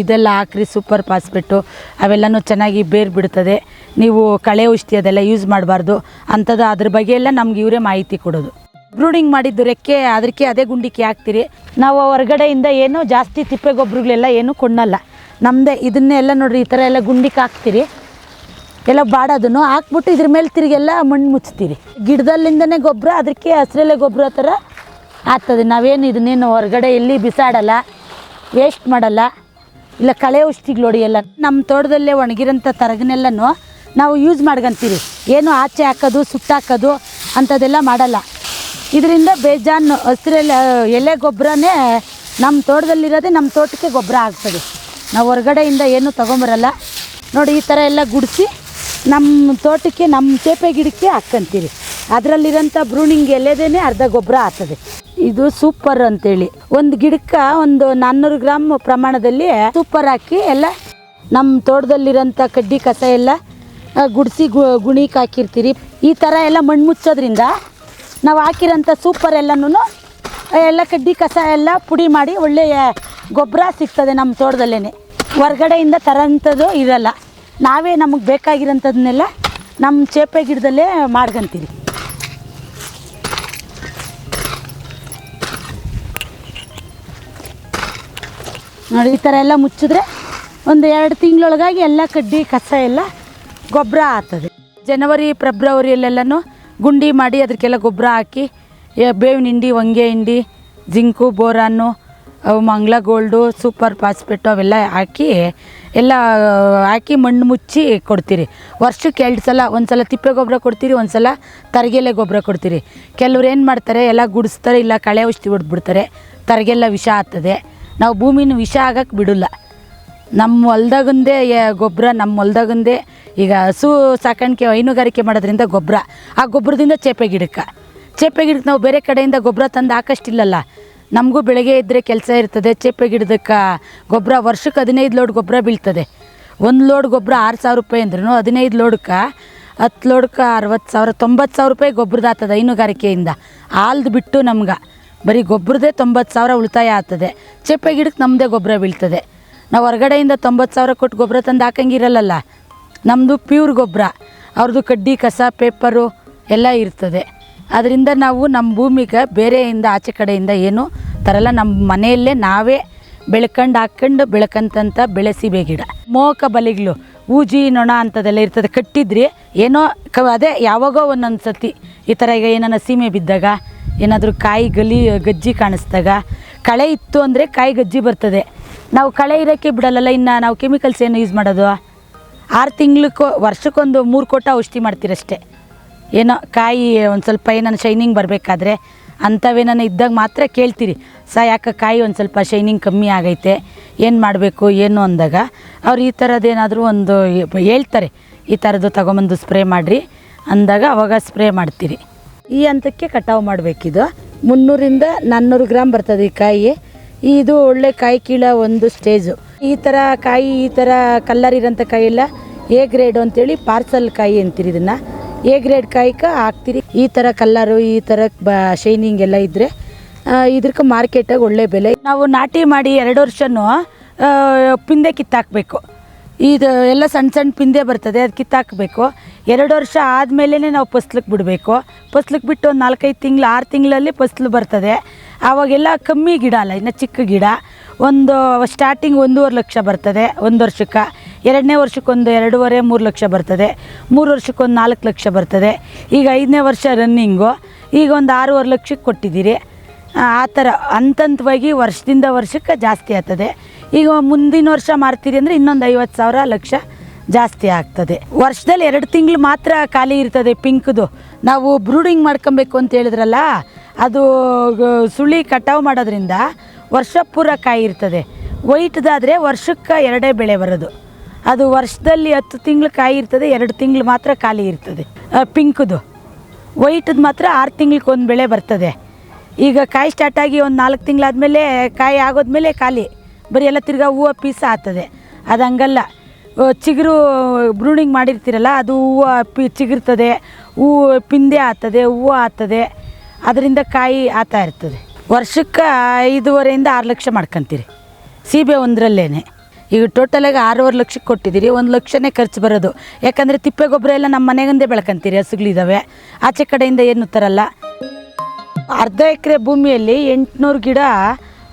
ಇದೆಲ್ಲ ಹಾಕ್ರಿ, ಸೂಪರ್ ಫಾಸ್ಫೇಟು ಅವೆಲ್ಲನೂ ಚೆನ್ನಾಗಿ ಬೇರು ಬಿಡ್ತದೆ. ನೀವು ಕಳೆ ಔಷಧಿ ಅದೆಲ್ಲ ಯೂಸ್ ಮಾಡಬಾರ್ದು ಅಂಥದ್ದು. ಅದ್ರ ಬಗ್ಗೆ ಎಲ್ಲ ನಮ್ಗೆ ಇವರೇ ಮಾಹಿತಿ ಕೊಡೋದು. ಬ್ರೂಡಿಂಗ್ ಮಾಡಿದ್ದು ರೆಕ್ಕೆ ಅದಕ್ಕೆ ಅದೇ ಗುಂಡಿಕೆ ಹಾಕ್ತೀರಿ. ನಾವು ಹೊರಗಡೆಯಿಂದ ಏನು ಜಾಸ್ತಿ ತಿಪ್ಪೆ ಗೊಬ್ಬರಗಳೆಲ್ಲ ಏನು ಕೊಂಡಲ್ಲ, ನಮ್ಮದೇ ಇದನ್ನೇ ಎಲ್ಲ ನೋಡಿರಿ. ಈ ಥರ ಎಲ್ಲ ಗುಂಡಿಕೆ ಹಾಕ್ತೀರಿ, ಎಲ್ಲ ಬಾಡೋದನ್ನು ಹಾಕ್ಬಿಟ್ಟು ಇದ್ರ ಮೇಲೆ ತಿರುಗೆಲ್ಲ ಮಣ್ಣು ಮುಚ್ತೀರಿ. ಗಿಡದಲ್ಲಿಂದನೇ ಗೊಬ್ಬರ, ಅದಕ್ಕೆ ಹಸಿರೆಲೆ ಗೊಬ್ಬರ ಥರ ಆಗ್ತದೆ. ನಾವೇನು ಇದನ್ನೇನು ಹೊರಗಡೆ ಎಲ್ಲಿ ಬಿಸಾಡಲ್ಲ, ವೇಸ್ಟ್ ಮಾಡಲ್ಲ. ಇಲ್ಲ ಕಳೆ ಔಷಧಿಗಳು ನೋಡಿ ಎಲ್ಲ ನಮ್ಮ ತೋಟದಲ್ಲೇ ಒಣಗಿರೋಂಥ ತರಗನೆಲ್ಲನೂ ನಾವು ಯೂಸ್ ಮಾಡ್ಕೊಂತೀರಿ. ಏನು ಆಚೆ ಹಾಕೋದು, ಸುಟ್ಟಾಕೋದು ಅಂಥದ್ದೆಲ್ಲ ಮಾಡಲ್ಲ. ಇದರಿಂದ ಬೇಜಾನು ಹಸಿರೆಲೆ ಎಲೆ ಗೊಬ್ಬರನೇ ನಮ್ಮ ತೋಟದಲ್ಲಿರೋದೇ ನಮ್ಮ ತೋಟಕ್ಕೆ ಗೊಬ್ಬರ ಆಗ್ತದೆ. ನಾವು ಹೊರಗಡೆಯಿಂದ ಏನೂ ತೊಗೊಂಬರಲ್ಲ ನೋಡಿ. ಈ ಥರ ಎಲ್ಲ ಗುಡಿಸಿ ನಮ್ಮ ತೋಟಕ್ಕೆ, ನಮ್ಮ ಚೇಪೆ ಗಿಡಕ್ಕೆ ಹಾಕ್ಕೊಂತೀರಿ. ಅದರಲ್ಲಿರೋಂಥ ಬ್ರೂನಿಂಗ್ ಎಲೆದೇನೆ ಅರ್ಧ ಗೊಬ್ಬರ ಆಗ್ತದೆ. ಇದು ಸೂಪರ್ ಅಂತೇಳಿ ಒಂದು ಗಿಡಕ್ಕೆ ಒಂದು 400 ಗ್ರಾಮ್ ಪ್ರಮಾಣದಲ್ಲಿ ಸೂಪರ್ ಹಾಕಿ ಎಲ್ಲ ನಮ್ಮ ತೋಟದಲ್ಲಿರೋಂಥ ಕಡ್ಡಿ ಕಸ ಎಲ್ಲ ಗುಡಿಸಿ ಗುಣಿಗೆ ಹಾಕಿರ್ತೀರಿ. ಈ ಥರ ಎಲ್ಲ ಮಣ್ಣು ಮುಚ್ಚೋದ್ರಿಂದ ನಾವು ಹಾಕಿರೋಂಥ ಸೂಪರ್ ಎಲ್ಲ ಕಡ್ಡಿ ಕಸ ಎಲ್ಲ ಪುಡಿ ಮಾಡಿ ಒಳ್ಳೆಯ ಗೊಬ್ಬರ ಸಿಗ್ತದೆ ನಮ್ಮ ತೋಟದಲ್ಲೇ. ಹೊರ್ಗಡೆಯಿಂದ ತರೋಂಥದ್ದು ಇರಲ್ಲ. ನಾವೇ ನಮಗೆ ಬೇಕಾಗಿರೋಂಥದ್ದನ್ನೆಲ್ಲ ನಮ್ಮ ಚೇಪೆ ಗಿಡದಲ್ಲೇ ಮಾಡ್ಕೊಂತೀರಿ. ನೋಡಿ, ಈ ಥರ ಎಲ್ಲ ಮುಚ್ಚಿದ್ರೆ ಒಂದು 2 ತಿಂಗಳೊಳಗಾಗಿ ಎಲ್ಲ ಕಡ್ಡಿ ಕಸ ಎಲ್ಲ ಗೊಬ್ಬರ ಆಗ್ತದೆ. ಜನವರಿ ಫೆಬ್ರವರಿಯಲ್ಲೆಲ್ಲನೂ ಗುಂಡಿ ಮಾಡಿ ಅದಕ್ಕೆಲ್ಲ ಗೊಬ್ಬರ ಹಾಕಿ ಬೇವಿನ ಹಿಂಡಿ, ಹೊಂಗೆ ಹಿಂಡಿ, zinc, boron, Mangla gold, super phosphate ಅವೆಲ್ಲ ಹಾಕಿ ಮಣ್ಣು ಮುಚ್ಚಿ ಕೊಡ್ತೀರಿ. ವರ್ಷಕ್ಕೆ 2 ಸಲ, ಒಂದು ಸಲ ತಿಪ್ಪೆ ಗೊಬ್ಬರ ಕೊಡ್ತೀರಿ, ಒಂದು ಸಲ ತರಗೆಲೆ ಗೊಬ್ಬರ ಕೊಡ್ತೀರಿ. ಕೆಲವ್ರು ಏನು ಮಾಡ್ತಾರೆ, ಎಲ್ಲ ಗುಡಿಸ್ತಾರೆ, ಇಲ್ಲ ಕಳೆ ಔಷಧಿ ಹೊಡೆದ್ಬಿಡ್ತಾರೆ, ತರಗೆಲ್ಲ ವಿಷ ಆಗ್ತದೆ. ನಾವು ಭೂಮಿನ ವಿಷ ಆಗಕ್ಕೆ ಬಿಡೋಲ್ಲ. ನಮ್ಮ ಹೊಲ್ದಾಗಂದೇ ಗೊಬ್ಬರ, ನಮ್ಮ ಹೊಲ್ದಾಗಂದೇ ಈಗ ಹಸು ಸಾಕಾಣಿಕೆ ಹೈನುಗಾರಿಕೆ ಮಾಡೋದ್ರಿಂದ ಗೊಬ್ಬರ, ಆ ಗೊಬ್ಬರದಿಂದ ಚೇಪೆ ಗಿಡಕ್ಕೆ ನಾವು ಬೇರೆ ಕಡೆಯಿಂದ ಗೊಬ್ಬರ ತಂದು ಹಾಕಷ್ಟಿಲ್ಲಲ್ಲ. ನಮಗೂ ಬೆಳಗ್ಗೆ ಇದ್ದರೆ ಕೆಲಸ ಇರ್ತದೆ. ಚೇಪೆ ಗಿಡದಕ್ಕೆ ಗೊಬ್ಬರ ವರ್ಷಕ್ಕೆ 15 ಲೋಡ್ ಗೊಬ್ಬರ ಬೀಳ್ತದೆ. 1 ಲೋಡ್ ಗೊಬ್ಬರ 6,000 ರೂಪಾಯಿ ಅಂದ್ರೂ 15 ಲೋಡ್ಗೆ 10 ಲೋಡ್ಗೆ 60,000 90,000 ರೂಪಾಯಿ ಗೊಬ್ಬರದ ಆಗ್ತದೆ ಹೈನುಗಾರಿಕೆಯಿಂದ. ಹಾಲ್ದು ಬಿಟ್ಟು ನಮ್ಗೆ ಬರೀ ಗೊಬ್ಬರದೇ 90,000 ಉಳಿತಾಯ ಆಗ್ತದೆ. ಚೇಪೆ ಗಿಡಕ್ಕೆ ನಮ್ಮದೇ ಗೊಬ್ಬರ ಬೀಳ್ತದೆ. ನಾವು ಹೊರಗಡೆಯಿಂದ 90,000 ಕೊಟ್ಟು ಗೊಬ್ಬರ ತಂದು ಹಾಕಂಗಿರಲ್ಲ. ನಮ್ಮದು ಪ್ಯೂರ್ ಗೊಬ್ಬರ, ಅವ್ರದ್ದು ಕಡ್ಡಿ ಕಸ ಪೇಪರು ಎಲ್ಲ ಇರ್ತದೆ. ಅದರಿಂದ ನಾವು ನಮ್ಮ ಭೂಮಿಗೆ ಬೇರೆಯಿಂದ ಆಚೆ ಕಡೆಯಿಂದ ಏನು ತರಲ್ಲ. ನಮ್ಮ ಮನೆಯಲ್ಲೇ ನಾವೇ ಹಾಕ್ಕೊಂಡು ಬೆಳ್ಕಂತ ಬೆಳೆಸಿಬೇ ಗಿಡ. ಮೋಹಕ ಬಲೆಗಳು, ಊಜಿ, ನೊಣ ಅಂಥದ್ದೆಲ್ಲ ಇರ್ತದೆ. ಕಟ್ಟಿದ್ರಿ ಏನೋ ಅದೇ ಯಾವಾಗೋ ಒಂದೊಂದು ಸತಿ ಈ ಥರ ಈಗ ಏನಾನ ಸೀಮೆ ಬಿದ್ದಾಗ, ಏನಾದರೂ ಕಾಯಿ ಗಜ್ಜಿ ಕಾಣಿಸ್ದಾಗ, ಕಳೆ ಇತ್ತು ಅಂದರೆ ಕಾಯಿ ಗಜ್ಜಿ ಬರ್ತದೆ. ನಾವು ಕಳೆ ಇರೋಕ್ಕೆ ಬಿಡಲ್ಲ. ಇನ್ನು ನಾವು ಕೆಮಿಕಲ್ಸ್ ಏನು ಯೂಸ್ ಮಾಡೋದು, 6 ತಿಂಗ್ಳಕ್ಕೋ ವರ್ಷಕ್ಕೊಂದು 3 ಕೋಟ ಔಷಧಿ ಮಾಡ್ತೀರಷ್ಟೇ. ಏನೋ ಕಾಯಿ ಒಂದು ಸ್ವಲ್ಪ ಏನಾನ ಶೈನಿಂಗ್ ಬರಬೇಕಾದ್ರೆ ಅಂಥವೇನಾನ ಇದ್ದಾಗ ಮಾತ್ರ ಕೇಳ್ತೀರಿ, ಯಾಕೆ ಕಾಯಿ ಒಂದು ಸ್ವಲ್ಪ ಶೈನಿಂಗ್ ಕಮ್ಮಿ ಆಗೈತೆ, ಏನು ಮಾಡಬೇಕು ಏನು ಅಂದಾಗ ಅವ್ರು ಈ ಥರದ್ದೇನಾದರೂ ಒಂದು ಹೇಳ್ತಾರೆ, ಈ ಥರದ್ದು ತಗೊಂಬಂದು ಸ್ಪ್ರೇ ಮಾಡಿರಿ ಅಂದಾಗ ಅವಾಗ ಸ್ಪ್ರೇ ಮಾಡ್ತೀರಿ. ಈ ಹಂತಕ್ಕೆ ಕಟಾವು ಮಾಡಬೇಕಿದು. 300ರಿಂದ 400 ಗ್ರಾಮ್ ಬರ್ತದೆ ಈ ಕಾಯಿ. ಇದು ಒಳ್ಳೆ ಕಾಯಿ ಕೀಳ ಒಂದು ಸ್ಟೇಜು. ಈ ಥರ ಕಾಯಿ, ಈ ಥರ ಕಲ್ಲರ್ ಇರೋಂಥ ಕಾಯಿಯೆಲ್ಲ A ಗ್ರೇಡು ಅಂತೇಳಿ ಪಾರ್ಸಲ್ ಕಾಯಿ ಅಂತೀರಿ. ಇದನ್ನು A ಗ್ರೇಡ್ ಕಾಯಿಗೆ ಹಾಕ್ತೀರಿ. ಈ ಥರ ಕಲ್ಲರು, ಈ ಥರ ಶೈನಿಂಗ್ ಎಲ್ಲ ಇದ್ದರೆ ಇದಕ್ಕೆ ಮಾರ್ಕೆಟಾಗಿ ಒಳ್ಳೆ ಬೆಲೆ. ನಾವು ನಾಟಿ ಮಾಡಿ 2 ವರ್ಷನೂ ಪಿಂದೆ ಕಿತ್ತಾಕಬೇಕು. ಇದು ಎಲ್ಲ ಸಣ್ಣ ಸಣ್ಣ ಪಿಂದೆ ಬರ್ತದೆ, ಅದು ಕಿತ್ತಾಕಬೇಕು. 2 ವರ್ಷ ಆದಮೇಲೆ ನಾವು ಫಸ್ಲಿಗೆ ಬಿಡಬೇಕು. ಫಸ್ಲಿಗೆ ಬಿಟ್ಟು ಒಂದು 4-5 ತಿಂಗಳು 6 ತಿಂಗಳಲ್ಲಿ ಫಸ್ಲು ಬರ್ತದೆ. ಆವಾಗೆಲ್ಲ ಕಮ್ಮಿ ಗಿಡ ಅಲ್ಲ, ಇನ್ನು ಚಿಕ್ಕ ಗಿಡ. ಒಂದು ಸ್ಟಾರ್ಟಿಂಗ್ 1.5 ಲಕ್ಷ ಬರ್ತದೆ 1 ವರ್ಷಕ್ಕೆ. 2ನೇ ವರ್ಷಕ್ಕೊಂದು 2.5-3 ಲಕ್ಷ ಬರ್ತದೆ. 3 ವರ್ಷಕ್ಕೊಂದು 4 ಲಕ್ಷ ಬರ್ತದೆ. ಈಗ 5ನೇ ವರ್ಷ ರನ್ನಿಂಗು, ಈಗ ಒಂದು 6.5 ಲಕ್ಷಕ್ಕೆ ಕೊಟ್ಟಿದ್ದೀರಿ. ಆ ಥರ ಹಂತವಾಗಿ ವರ್ಷದಿಂದ ವರ್ಷಕ್ಕೆ ಜಾಸ್ತಿ ಆಗ್ತದೆ. ಈಗ ಮುಂದಿನ ವರ್ಷ ಮಾರ್ತೀರಿ ಅಂದರೆ ಇನ್ನೊಂದು 50,000 ಲಕ್ಷ ಜಾಸ್ತಿ ಆಗ್ತದೆ. ವರ್ಷದಲ್ಲಿ 2 ತಿಂಗಳು ಮಾತ್ರ ಖಾಲಿ ಇರ್ತದೆ ಪಿಂಕ್ದು. ನಾವು ಬ್ರೂಡಿಂಗ್ ಮಾಡ್ಕೊಬೇಕು ಅಂತ ಹೇಳಿದ್ರಲ್ಲ, ಅದು ಸುಳಿ ಕಟಾವು ಮಾಡೋದ್ರಿಂದ ವರ್ಷ ಪೂರ ಕಾಯಿ ಇರ್ತದೆ. ವೈಟ್ದಾದರೆ ವರ್ಷಕ್ಕೆ 2 ಬೆಳೆ ಬರೋದು. ಅದು ವರ್ಷದಲ್ಲಿ 10 ತಿಂಗಳು ಕಾಯಿ ಇರ್ತದೆ, 2 ತಿಂಗಳು ಮಾತ್ರ ಖಾಲಿ ಇರ್ತದೆ ಪಿಂಕ್ದು. ವೈಟ್ದು ಮಾತ್ರ 6 ತಿಂಗ್ಳಿಗೆ 1 ಬೆಳೆ ಬರ್ತದೆ. ಈಗ ಕಾಯಿ ಸ್ಟಾರ್ಟಾಗಿ ಒಂದು 4 ತಿಂಗಳಾದಮೇಲೆ ಕಾಯಿ ಆಗೋದ್ಮೇಲೆ ಖಾಲಿ, ಬರೀ ಎಲ್ಲ ತಿರ್ಗಾ ಹೂವು ಪೀಸ್ ಆಗ್ತದೆ. ಅದು ಹಂಗಲ್ಲ, ಚಿಗುರು ಬ್ರೂಡಿಂಗ್ ಮಾಡಿರ್ತೀರಲ್ಲ, ಅದು ಹೂವು ಚಿಗುರ್ತದೆ, ಹೂವು ಪಿಂದೆ ಆಗ್ತದೆ, ಹೂವು ಆಗ್ತದೆ, ಅದರಿಂದ ಕಾಯಿ ಆಗ್ತಾ ಇರ್ತದೆ. ವರ್ಷಕ್ಕೆ 5.5 6 ಲಕ್ಷ ಮಾಡ್ಕೊತೀರಿ ಸೀಬೆ ಒಂದರಲ್ಲೇ. ಈಗ ಟೋಟಲಾಗಿ 6.5 ಲಕ್ಷಕ್ಕೆ ಕೊಟ್ಟಿದ್ದೀರಿ. 1 ಲಕ್ಷನೇ ಖರ್ಚು ಬರೋದು. ಯಾಕಂದರೆ ತಿಪ್ಪೆ ಗೊಬ್ಬರ ಎಲ್ಲ ನಮ್ಮ ಮನೆಗಂದೇ ಬೆಳ್ಕೊಂತೀರಿ, ಹಸುಗಳಿದ್ದಾವೆ, ಆಚೆ ಕಡೆಯಿಂದ ಏನು ತರಲ್ಲ. ಅರ್ಧ ಎಕರೆ ಭೂಮಿಯಲ್ಲಿ 800 ಗಿಡ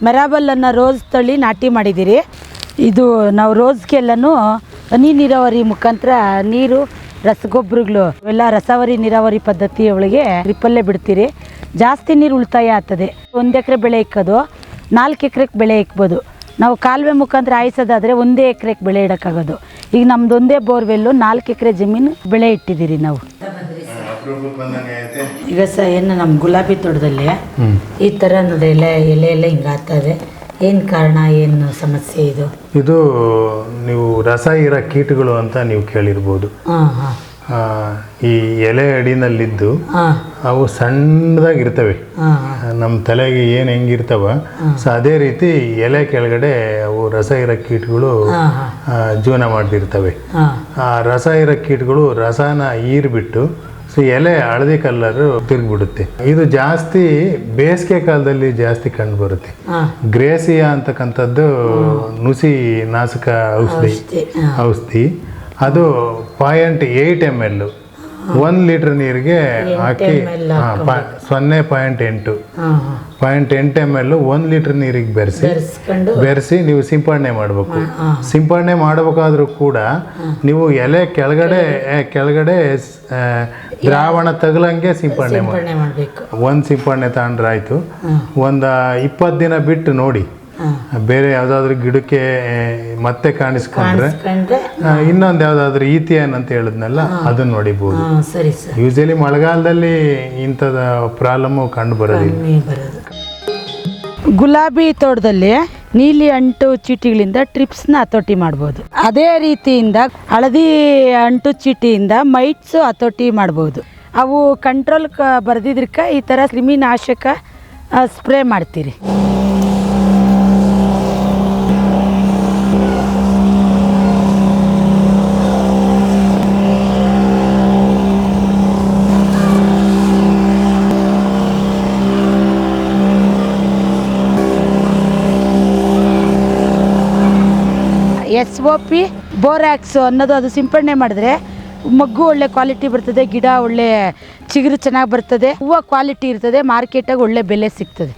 ಮೆರಾಬಲ್ ಅನ್ನೋ ರೋಸ್ ತಳಿ ನಾಟಿ ಮಾಡಿದ್ದೀರಿ. ಇದು ನಾವು ರೋಸ್ಗೆಲ್ಲನೂ ಹನಿ ನೀರಾವರಿ ಮುಖಾಂತರ ನೀರು, ರಸಗೊಬ್ಬರಗಳು ಎಲ್ಲ ರಸಾವರಿ ನೀರಾವರಿ ಪದ್ಧತಿ ಒಳಗೆ ಡ್ರಿಪ್ಪಲ್ಲೇ ಬಿಡ್ತೀರಿ. ಜಾಸ್ತಿ ನೀರು ಉಳಿತಾಯ ಆಗ್ತದೆ. 1 ಎಕರೆ ಬೆಳೆ ಇಕ್ಕೋದು 4 ಎಕರೆಗೆ ಬೆಳೆ ಇಕ್ಬೋದು. ನಾವು ಕಾಲುವೆ ಮುಖಾಂತರ ಹಾಯಿಸೋದಾದರೆ 1 ಎಕರೆಗೆ ಬೆಳೆ ಇಡೋಕ್ಕಾಗೋದು. ಈಗ ನಮ್ದು ಒಂದೇ ಬೋರ್ವೆಲ್ಲು 4 ಎಕರೆ ಜಮೀನು ಬೆಳೆ ಇಟ್ಟಿದ್ದೀರಿ ನಾವು. ಈಗ ಏನು ನಮ್ಮ ಗುಲಾಬಿ ತೋಟದಲ್ಲಿ ಈ ಥರ ನೋಡಿ ಎಲೆ ಎಲ್ಲ ಹಿಂಗೆ ಆಗ್ತದೆ. ಏನು ಕಾರಣ, ಏನು ಸಮಸ್ಯೆ ಇದು? ಇದು ನೀವು ರಸ ಇರೋ ಕೀಟಗಳು ಅಂತ ನೀವು ಕೇಳಿರ್ಬೋದು. ಈ ಎಲೆ ಅಡಿನಲ್ಲಿದ್ದು ಅವು ಸಣ್ಣದಾಗಿರ್ತವೆ, ನಮ್ಮ ತಲೆಗೆ ಏನು ಹೆಂಗಿರ್ತವ ಸೊ ಅದೇ ರೀತಿ ಎಲೆ ಕೆಳಗಡೆ ಅವು ರಸ ಇರೋ ಕೀಟಗಳು ಜೀವನ ಮಾಡ್ತಿರ್ತವೆ. ಆ ರಸ ಇರೋ ಕೀಟಗಳು ರಸನ ಹೀರ್ಬಿಟ್ಟು ಸೊ ಎಲೆ ಹಳದಿ ಕಲರ್ ತಿರುಗಿಬಿಡುತ್ತೆ. ಇದು ಜಾಸ್ತಿ ಬೇಸಿಗೆ ಕಾಲದಲ್ಲಿ ಜಾಸ್ತಿ ಕಂಡು ಬರುತ್ತೆ. ಗ್ರೇಸಿಯಾ ಅಂತಕ್ಕಂಥದ್ದು ನುಸಿ ನಾಶಕ ಔಷಧಿ. ಅದು 0.8 ml 1 ಲೀಟರ್ ನೀರಿಗೆ ಹಾಕಿ 0.8 ml 1 ಲೀಟರ್ ನೀರಿಗೆ ಬೆರೆಸಿ ನೀವು ಸಿಂಪಡಣೆ ಮಾಡಬೇಕು. ಸಿಂಪಡಣೆ ಮಾಡಬೇಕಾದ್ರೂ ಕೂಡ ನೀವು ಎಲೆ ಕೆಳಗಡೆ ದ್ರಾವಣ ತಗಲಂಗೆ ಸಿಂಪಡಣೆ ಮಾಡಬೇಕು. 1 ಸಿಂಪಡಣೆ ತಗೊಂಡ್ರೆ ಆಯಿತು. ಒಂದು 20 ದಿನ ಬಿಟ್ಟು ನೋಡಿ, ಬೇರೆ ಯಾವುದಾದ್ರೂ ಗಿಡಕ್ಕೆ ಮತ್ತೆ ಕಾಣಿಸ್ಕೊಂಡ್ರೆ ಇನ್ನೊಂದು ಯಾವುದಾದ್ರೂ ಈಥಿಯನ್ ಅಂತ ಹೇಳಿದ್ನಲ್ಲ ಅದನ್ನ ನೋಡಿಬೋದು. ಯೂಶಲಿ ಮಳೆಗಾಲದಲ್ಲಿ ಇಂಥದ ಪ್ರಾಬ್ಲಮ್ಮು ಕಂಡು ಬರೋದಿಲ್ಲ. ಗುಲಾಬಿ ತೋಟದಲ್ಲಿ ನೀಲಿ ಅಂಟು ಚೀಟಿಗಳಿಂದ ಟ್ರಿಪ್ಸ್ನ ಹತೋಟಿ ಮಾಡ್ಬೋದು. ಅದೇ ರೀತಿಯಿಂದ ಹಳದಿ ಅಂಟು ಚೀಟಿಯಿಂದ ಮೈಟ್ಸು ಹತೋಟಿ ಮಾಡ್ಬೋದು. ಅವು ಕಂಟ್ರೋಲ್ ಬರೆದಿದ್ರಕ್ಕೆ ಈ ಥರ ಕ್ರಿಮಿನಾಶಕ ಸ್ಪ್ರೇ ಮಾಡ್ತೀರಿ. SOP ಬೋರಾಕ್ಸು ಅನ್ನೋದು ಅದು ಸಿಂಪಡಣೆ ಮಾಡಿದ್ರೆ ಮಗ್ಗು ಒಳ್ಳೆ ಕ್ವಾಲಿಟಿ ಬರ್ತದೆ, ಗಿಡ ಒಳ್ಳೆ ಚಿಗುರು ಚೆನ್ನಾಗಿ ಬರ್ತದೆ, ಹೂವು ಕ್ವಾಲಿಟಿ ಇರ್ತದೆ, ಮಾರ್ಕೆಟಾಗಿ ಒಳ್ಳೆ ಬೆಲೆ ಸಿಗ್ತದೆ.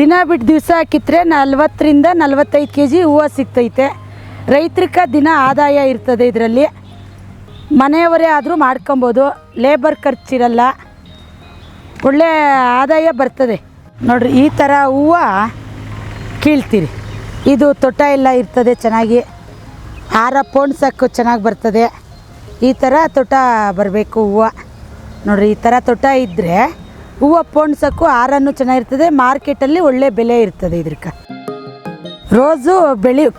ದಿನ ಬಿಟ್ಟು ದಿವಸ ಕಿತ್ತರೆ 40 ರಿಂದ 45 kg ಹೂವು ಸಿಗ್ತೈತೆ. ರೈತರಿಗೆ ದಿನ ಆದಾಯ ಇರ್ತದೆ. ಇದರಲ್ಲಿ ಮನೆಯವರೇ ಆದರೂ ಮಾಡ್ಕೊಬೋದು, ಲೇಬರ್ ಖರ್ಚಿರಲ್ಲ, ಒಳ್ಳೆ ಆದಾಯ ಬರ್ತದೆ. ನೋಡ್ರಿ ಈ ಥರ ಹೂವು ಕೀಳ್ತೀರಿ. ಇದು ತೋಟ ಎಲ್ಲ ಇರ್ತದೆ ಚೆನ್ನಾಗಿ, ಹಾರ ಪೋಣ್ಸಕ್ಕೆ ಚೆನ್ನಾಗಿ ಬರ್ತದೆ. ಈ ಥರ ತೋಟ ಬರಬೇಕು ಹೂವು. ನೋಡಿರಿ ಈ ಥರ ತೋಟ ಇದ್ದರೆ ಹೂವು ಪೋಣ್ಸಕ್ಕೂ ಹಾರನೂ ಚೆನ್ನಾಗಿರ್ತದೆ, ಮಾರ್ಕೆಟಲ್ಲಿ ಒಳ್ಳೆ ಬೆಲೆ ಇರ್ತದೆ. ಇದಕ್ಕೆ ರೋಸು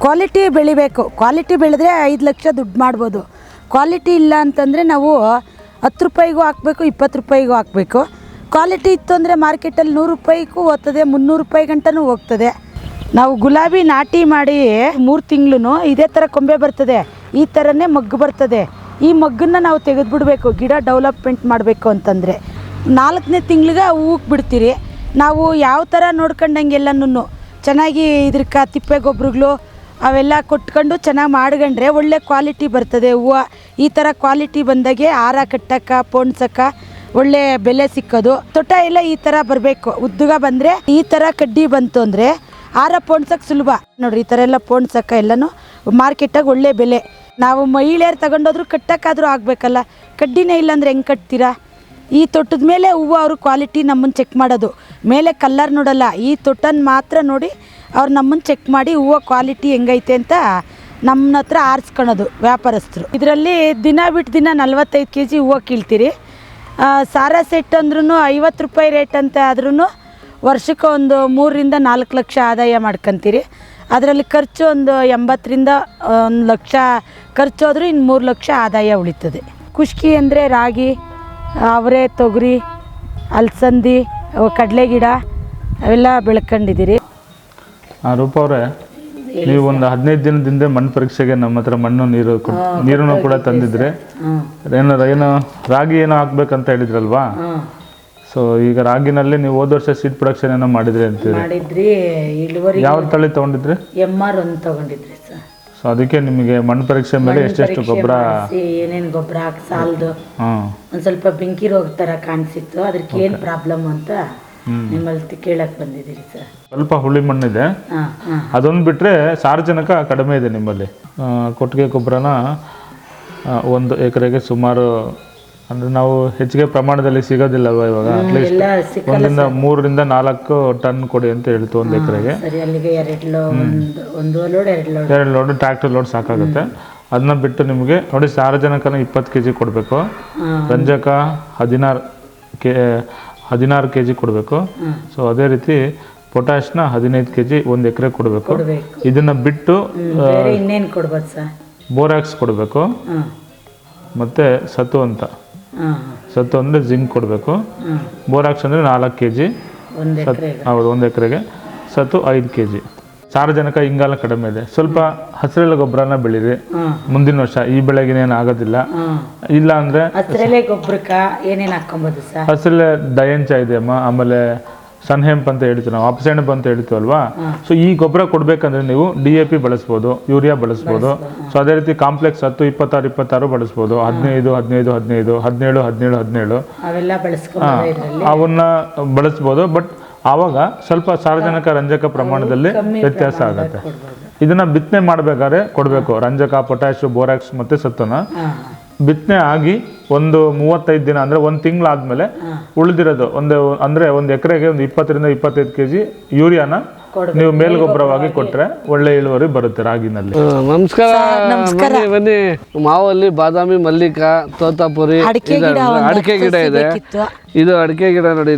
ಕ್ವಾಲಿಟಿ ಬೆಳಿಬೇಕು. ಕ್ವಾಲಿಟಿ ಬೆಳೆದ್ರೆ 5 ಲಕ್ಷ ದುಡ್ಡು ಮಾಡ್ಬೋದು. ಕ್ವಾಲಿಟಿ ಇಲ್ಲ ಅಂತಂದರೆ ನಾವು 10 ರೂಪಾಯಿಗೂ ಹಾಕಬೇಕು, 20 ರೂಪಾಯಿಗೂ ಹಾಕಬೇಕು. ಕ್ವಾಲಿಟಿ ಇತ್ತು ಅಂದರೆ ಮಾರ್ಕೆಟಲ್ಲಿ 100 ರೂಪಾಯಿಗೂ ಹೋಗ್ತದೆ, 300 ರೂಪಾಯಿ ಗಂಟನೂ ಹೋಗ್ತದೆ. ನಾವು ಗುಲಾಬಿ ನಾಟಿ ಮಾಡಿ 3 ತಿಂಗಳು ಇದೇ ಥರ ಕೊಂಬೆ ಬರ್ತದೆ, ಈ ಥರನೇ ಮಗ್ಗು ಬರ್ತದೆ. ಈ ಮಗ್ಗನ್ನು ನಾವು ತೆಗೆದುಬಿಡ್ಬೇಕು ಗಿಡ ಡೆವಲಪ್ಮೆಂಟ್ ಮಾಡಬೇಕು ಅಂತಂದರೆ. 4ನೇ ತಿಂಗಳಿಗೆ ಹೂಕ್ಕೆ ಬಿಡ್ತೀರಿ. ನಾವು ಯಾವ ಥರ ನೋಡ್ಕೊಂಡಂಗೆಲ್ಲನೂ ಚೆನ್ನಾಗಿ ಇದಕ್ಕೆ ತಿಪ್ಪೆ ಗೊಬ್ಬರಗಳು ಅವೆಲ್ಲ ಕೊಟ್ಕೊಂಡು ಚೆನ್ನಾಗಿ ಮಾಡ್ಕೊಂಡ್ರೆ ಒಳ್ಳೆ ಕ್ವಾಲಿಟಿ ಬರ್ತದೆ ಹೂವು. ಈ ಥರ ಕ್ವಾಲಿಟಿ ಬಂದಾಗೆ ಹಾರ ಕಟ್ಟಕ್ಕೆ ಪೋಣ್ಸಕ್ಕೆ ಒಳ್ಳೆ ಬೆಲೆ ಸಿಕ್ಕೋದು. ತೋಟ ಎಲ್ಲ ಈ ಥರ ಬರಬೇಕು, ಉದ್ದುಗ ಬಂದರೆ ಈ ಥರ ಕಡ್ಡಿ ಬಂತು ಅಂದರೆ ಹಾರ ಪೋಣ್ಸಕ್ಕೆ ಸುಲಭ. ನೋಡ್ರಿ ಈ ಥರ ಎಲ್ಲ ಪೋಣ್ಸಕ್ಕೆ ಎಲ್ಲನೂ ಮಾರ್ಕೆಟಾಗಿ ಒಳ್ಳೆ ಬೆಲೆ. ನಾವು ಮಹಿಳೆಯರು ತಗೊಂಡೋದ್ರು ಕಟ್ಟಕ್ಕಾದರೂ ಆಗಬೇಕಲ್ಲ, ಕಡ್ಡಿನೇ ಇಲ್ಲಾಂದ್ರೆ ಹೆಂಗೆ ಕಟ್ತೀರಾ? ಈ ತೊಟ್ಟದ ಮೇಲೆ ಹೂವು ಅವರು ಕ್ವಾಲಿಟಿ ನಮ್ಮನ್ನು ಚೆಕ್ ಮಾಡೋದು, ಮೇಲೆ ಕಲ್ಲರ್ ನೋಡಲ್ಲ, ಈ ತೊಟ್ಟನ್ನು ಮಾತ್ರ ನೋಡಿ ಅವ್ರು ನಮ್ಮನ್ನು ಚೆಕ್ ಮಾಡಿ ಹೂವು ಕ್ವಾಲಿಟಿ ಹೆಂಗೈತೆ ಅಂತ ನಮ್ಮ ಹತ್ರ ಆರಿಸ್ಕೊಳೋದು ವ್ಯಾಪಾರಸ್ಥರು. ಇದರಲ್ಲಿ ದಿನ ಬಿಟ್ಟು ದಿನ 45 kg ಹೂವು ಕೀಳ್ತೀರಿ. ಸಾರಾ ಸೆಟ್ ಅಂದ್ರೂ 50 ರೂಪಾಯಿ ರೇಟ್ ಅಂತ ಆದ್ರೂ ವರ್ಷಕ್ಕೆ ಒಂದು 3 ರಿಂದ 4 ಲಕ್ಷ ಆದಾಯ ಮಾಡ್ಕೊತೀರಿ. ಅದರಲ್ಲಿ ಖರ್ಚು ಒಂದು 80 ರಿಂದ 1 ಲಕ್ಷ ಖರ್ಚು ಹೋದ್ರೂ ಇನ್ನು 3 ಲಕ್ಷ ಆದಾಯ ಉಳಿತದೆ. ಕುಷ್ಕಿ ಅಂದರೆ ರಾಗಿ, ಅವರೆ, ತೊಗರಿ, ಅಲಸಂದಿ, ಕಡಲೆ ಗಿಡ ಅವೆಲ್ಲ ಬೆಳ್ಕೊಂಡಿದ್ದೀರಿ. ರೂಪ ಅವರೇ, ನೀವು ಒಂದು 15 ದಿನದಿಂದ ಮಣ್ಣು ಪರೀಕ್ಷೆಗೆ ನಮ್ಮ ಹತ್ರ ಮಣ್ಣು ನೀರನ್ನು ಕೂಡ ತಂದಿದ್ರೆ ಏನೋ ರಾಗಿ ಏನೋ ಹಾಕ್ಬೇಕಂತ ಹೇಳಿದ್ರಲ್ವಾ? ಸೊ ಈಗ ರಾಗಿನಲ್ಲಿ ನೀವು ಹೋದ ವರ್ಷ ಸೀಡ್ ಪ್ರೊಡಕ್ಷನ್ ಏನೋ ಮಾಡಿದ್ರಿ ಅಂತೀರಿ. ಯಾವ ತಳಿ ತಗೊಂಡಿದ್ರಿ? MR ಒಂದು ತಗೊಂಡಿದ್ರಿ ಸರ್. ಸೊ ಅದಕ್ಕೆ ನಿಮಗೆ ಮಣ್ಣು ಪರೀಕ್ಷೆ ಮೇಲೆ ಎಷ್ಟೆಷ್ಟು ಗೊಬ್ಬರ, ಏನೇನು ಗೊಬ್ಬರ ಹಾಕಿ ಸಾಲದು ಒಂದು ಸ್ವಲ್ಪ ಬೆಂಕಿ ರೋಗ ಥರ ಕಾಣಿಸಿತ್ತು, ಅದಕ್ಕೆ ಏನು ಪ್ರಾಬ್ಲಮ್ ಅಂತ ನಿಮ್ಮಲ್ಲಿ ಕೇಳಕ್ಕೆ ಬಂದಿದ್ದೀರಿ ಸರ್. ಸ್ವಲ್ಪ ಹುಳಿ ಮಣ್ಣಿದೆ, ಅದೊಂದು ಬಿಟ್ಟರೆ ಸಾರಜನಕ ಕಡಿಮೆ ಇದೆ ನಿಮ್ಮಲ್ಲಿ. ಕೊಟ್ಟಿಗೆ ಗೊಬ್ಬರನ 1 ಎಕರೆಗೆ ಸುಮಾರು, ಅಂದರೆ ನಾವು ಹೆಚ್ಚಿಗೆ ಪ್ರಮಾಣದಲ್ಲಿ ಸಿಗೋದಿಲ್ಲವ ಇವಾಗ, ಅಟ್ಲೀಸ್ಟ್ 1 ರಿಂದ 3 ರಿಂದ 4 ಟನ್ ಕೊಡಿ ಅಂತ ಹೇಳ್ತು 1 ಎಕರೆಗೆ. 2 ಲೋಡ್ ಟ್ರ್ಯಾಕ್ಟರ್ ಲೋಡ್ ಸಾಕಾಗುತ್ತೆ. ಅದನ್ನ ಬಿಟ್ಟು ನಿಮಗೆ ನೋಡಿ, ಸಾರಜನಕನ 20 kg ಕೊಡಬೇಕು, ರಂಜಕ 16 kg ಕೊಡಬೇಕು. ಸೊ ಅದೇ ರೀತಿ ಪೊಟ್ಯಾಶ್ನ 15 kg 1 ಎಕರೆ ಕೊಡಬೇಕು. ಇದನ್ನ ಬಿಟ್ಟು ಇನ್ನೇನು ಕೊಡ್ಬೋದು ಸರ್? ಬೋರಾಕ್ಸ್ ಕೊಡಬೇಕು, ಮತ್ತು ಸತು ಅಂತ, ಸತು ಅಂದರೆ ಜಿಂಕ್ ಕೊಡಬೇಕು. ಬೋರಾಕ್ಸ್ ಅಂದರೆ 4 kg, ಹೌದು 1 ಎಕರೆಗೆ. ಸತು 5 kg. ಸಾರಜನಕ ಇಂಗಾಲ ಕಡಿಮೆ ಇದೆ. ಸ್ವಲ್ಪ ಹಸಿರೆಲೆ ಗೊಬ್ಬರನ ಬೆಳೀರಿ ಮುಂದಿನ ವರ್ಷ. ಈ ಬೆಳೆಗಿನೇನು ಆಗೋದಿಲ್ಲ. ಇಲ್ಲ ಅಂದರೆ ಹಸಿರೆಲೆ ಗೊಬ್ಬರಕ್ಕೆ ಏನೇನು ಹಾಕ್ಕೊಬೋದು ಸರ್? ಹಸಿರೆಲೆ ದಯಂಚ ಇದೆ ಅಮ್ಮ, ಆಮೇಲೆ ಸನ್ಹೆಂಪ್ ಅಂತ ಹೇಳ್ತೀವಿ ನಾವು, ಅಪ್ಸೆಣಬ್ ಅಂತ ಹೇಳ್ತೀವಲ್ವಾ. ಸೊ ಈ ಗೊಬ್ಬರ ಕೊಡಬೇಕಂದ್ರೆ ನೀವು DAP ಬಳಸ್ಬೋದು, ಯೂರಿಯಾ ಬಳಸ್ಬೋದು. ಸೊ ಅದೇ ರೀತಿ ಕಾಂಪ್ಲೆಕ್ಸ್ 10, 26, 26 ಬಳಸ್ಬೋದು. 15, 15, 15, 17, 17, 17 ಅವನ್ನ ಬಳಸ್ಬೋದು. ಬಟ್ ಆವಾಗ ಸ್ವಲ್ಪ ಸಾರಜನಕ ರಂಜಕ ಪ್ರಮಾಣದಲ್ಲಿ ವ್ಯತ್ಯಾಸ ಆಗುತ್ತೆ. ಇದನ್ನ ಬಿತ್ತನೆ ಮಾಡಬೇಕಾದ್ರೆ ಕೊಡಬೇಕು ರಂಜಕ, ಪೊಟ್ಯಾಶ್, ಬೋರಾಕ್ಸ್ ಮತ್ತು ಸತ್ತುನ. ಬಿತ್ತನೆ ಆಗಿ ಒಂದು 35 ದಿನ ಅಂದರೆ 1 ತಿಂಗಳಾದ್ಮೇಲೆ ಉಳಿದಿರೋದು ಒಂದು ಎಕರೆಗೆ ಒಂದು 20 ರಿಂದ 25 kg ಯೂರಿಯಾನ ನೀವು ಮೇಲ್ಗೊಬ್ಬರವಾಗಿ ಕೊಟ್ರೆ ಒಳ್ಳೆ ಇಳುವರಿ ಬರುತ್ತೆ ರಾಗಿನಲ್ಲಿ. ನಮಸ್ಕಾರ. ಬನ್ನಿ, ಮಾವಲ್ಲಿ ಬಾದಾಮಿ, ಮಲ್ಲಿಕ, ತೋತಾಪುರಿ, ಅಡಿಕೆ ಗಿಡ ಇದೆ. ಇದು ಅಡಿಕೆ ಗಿಡ ನೋಡಿ,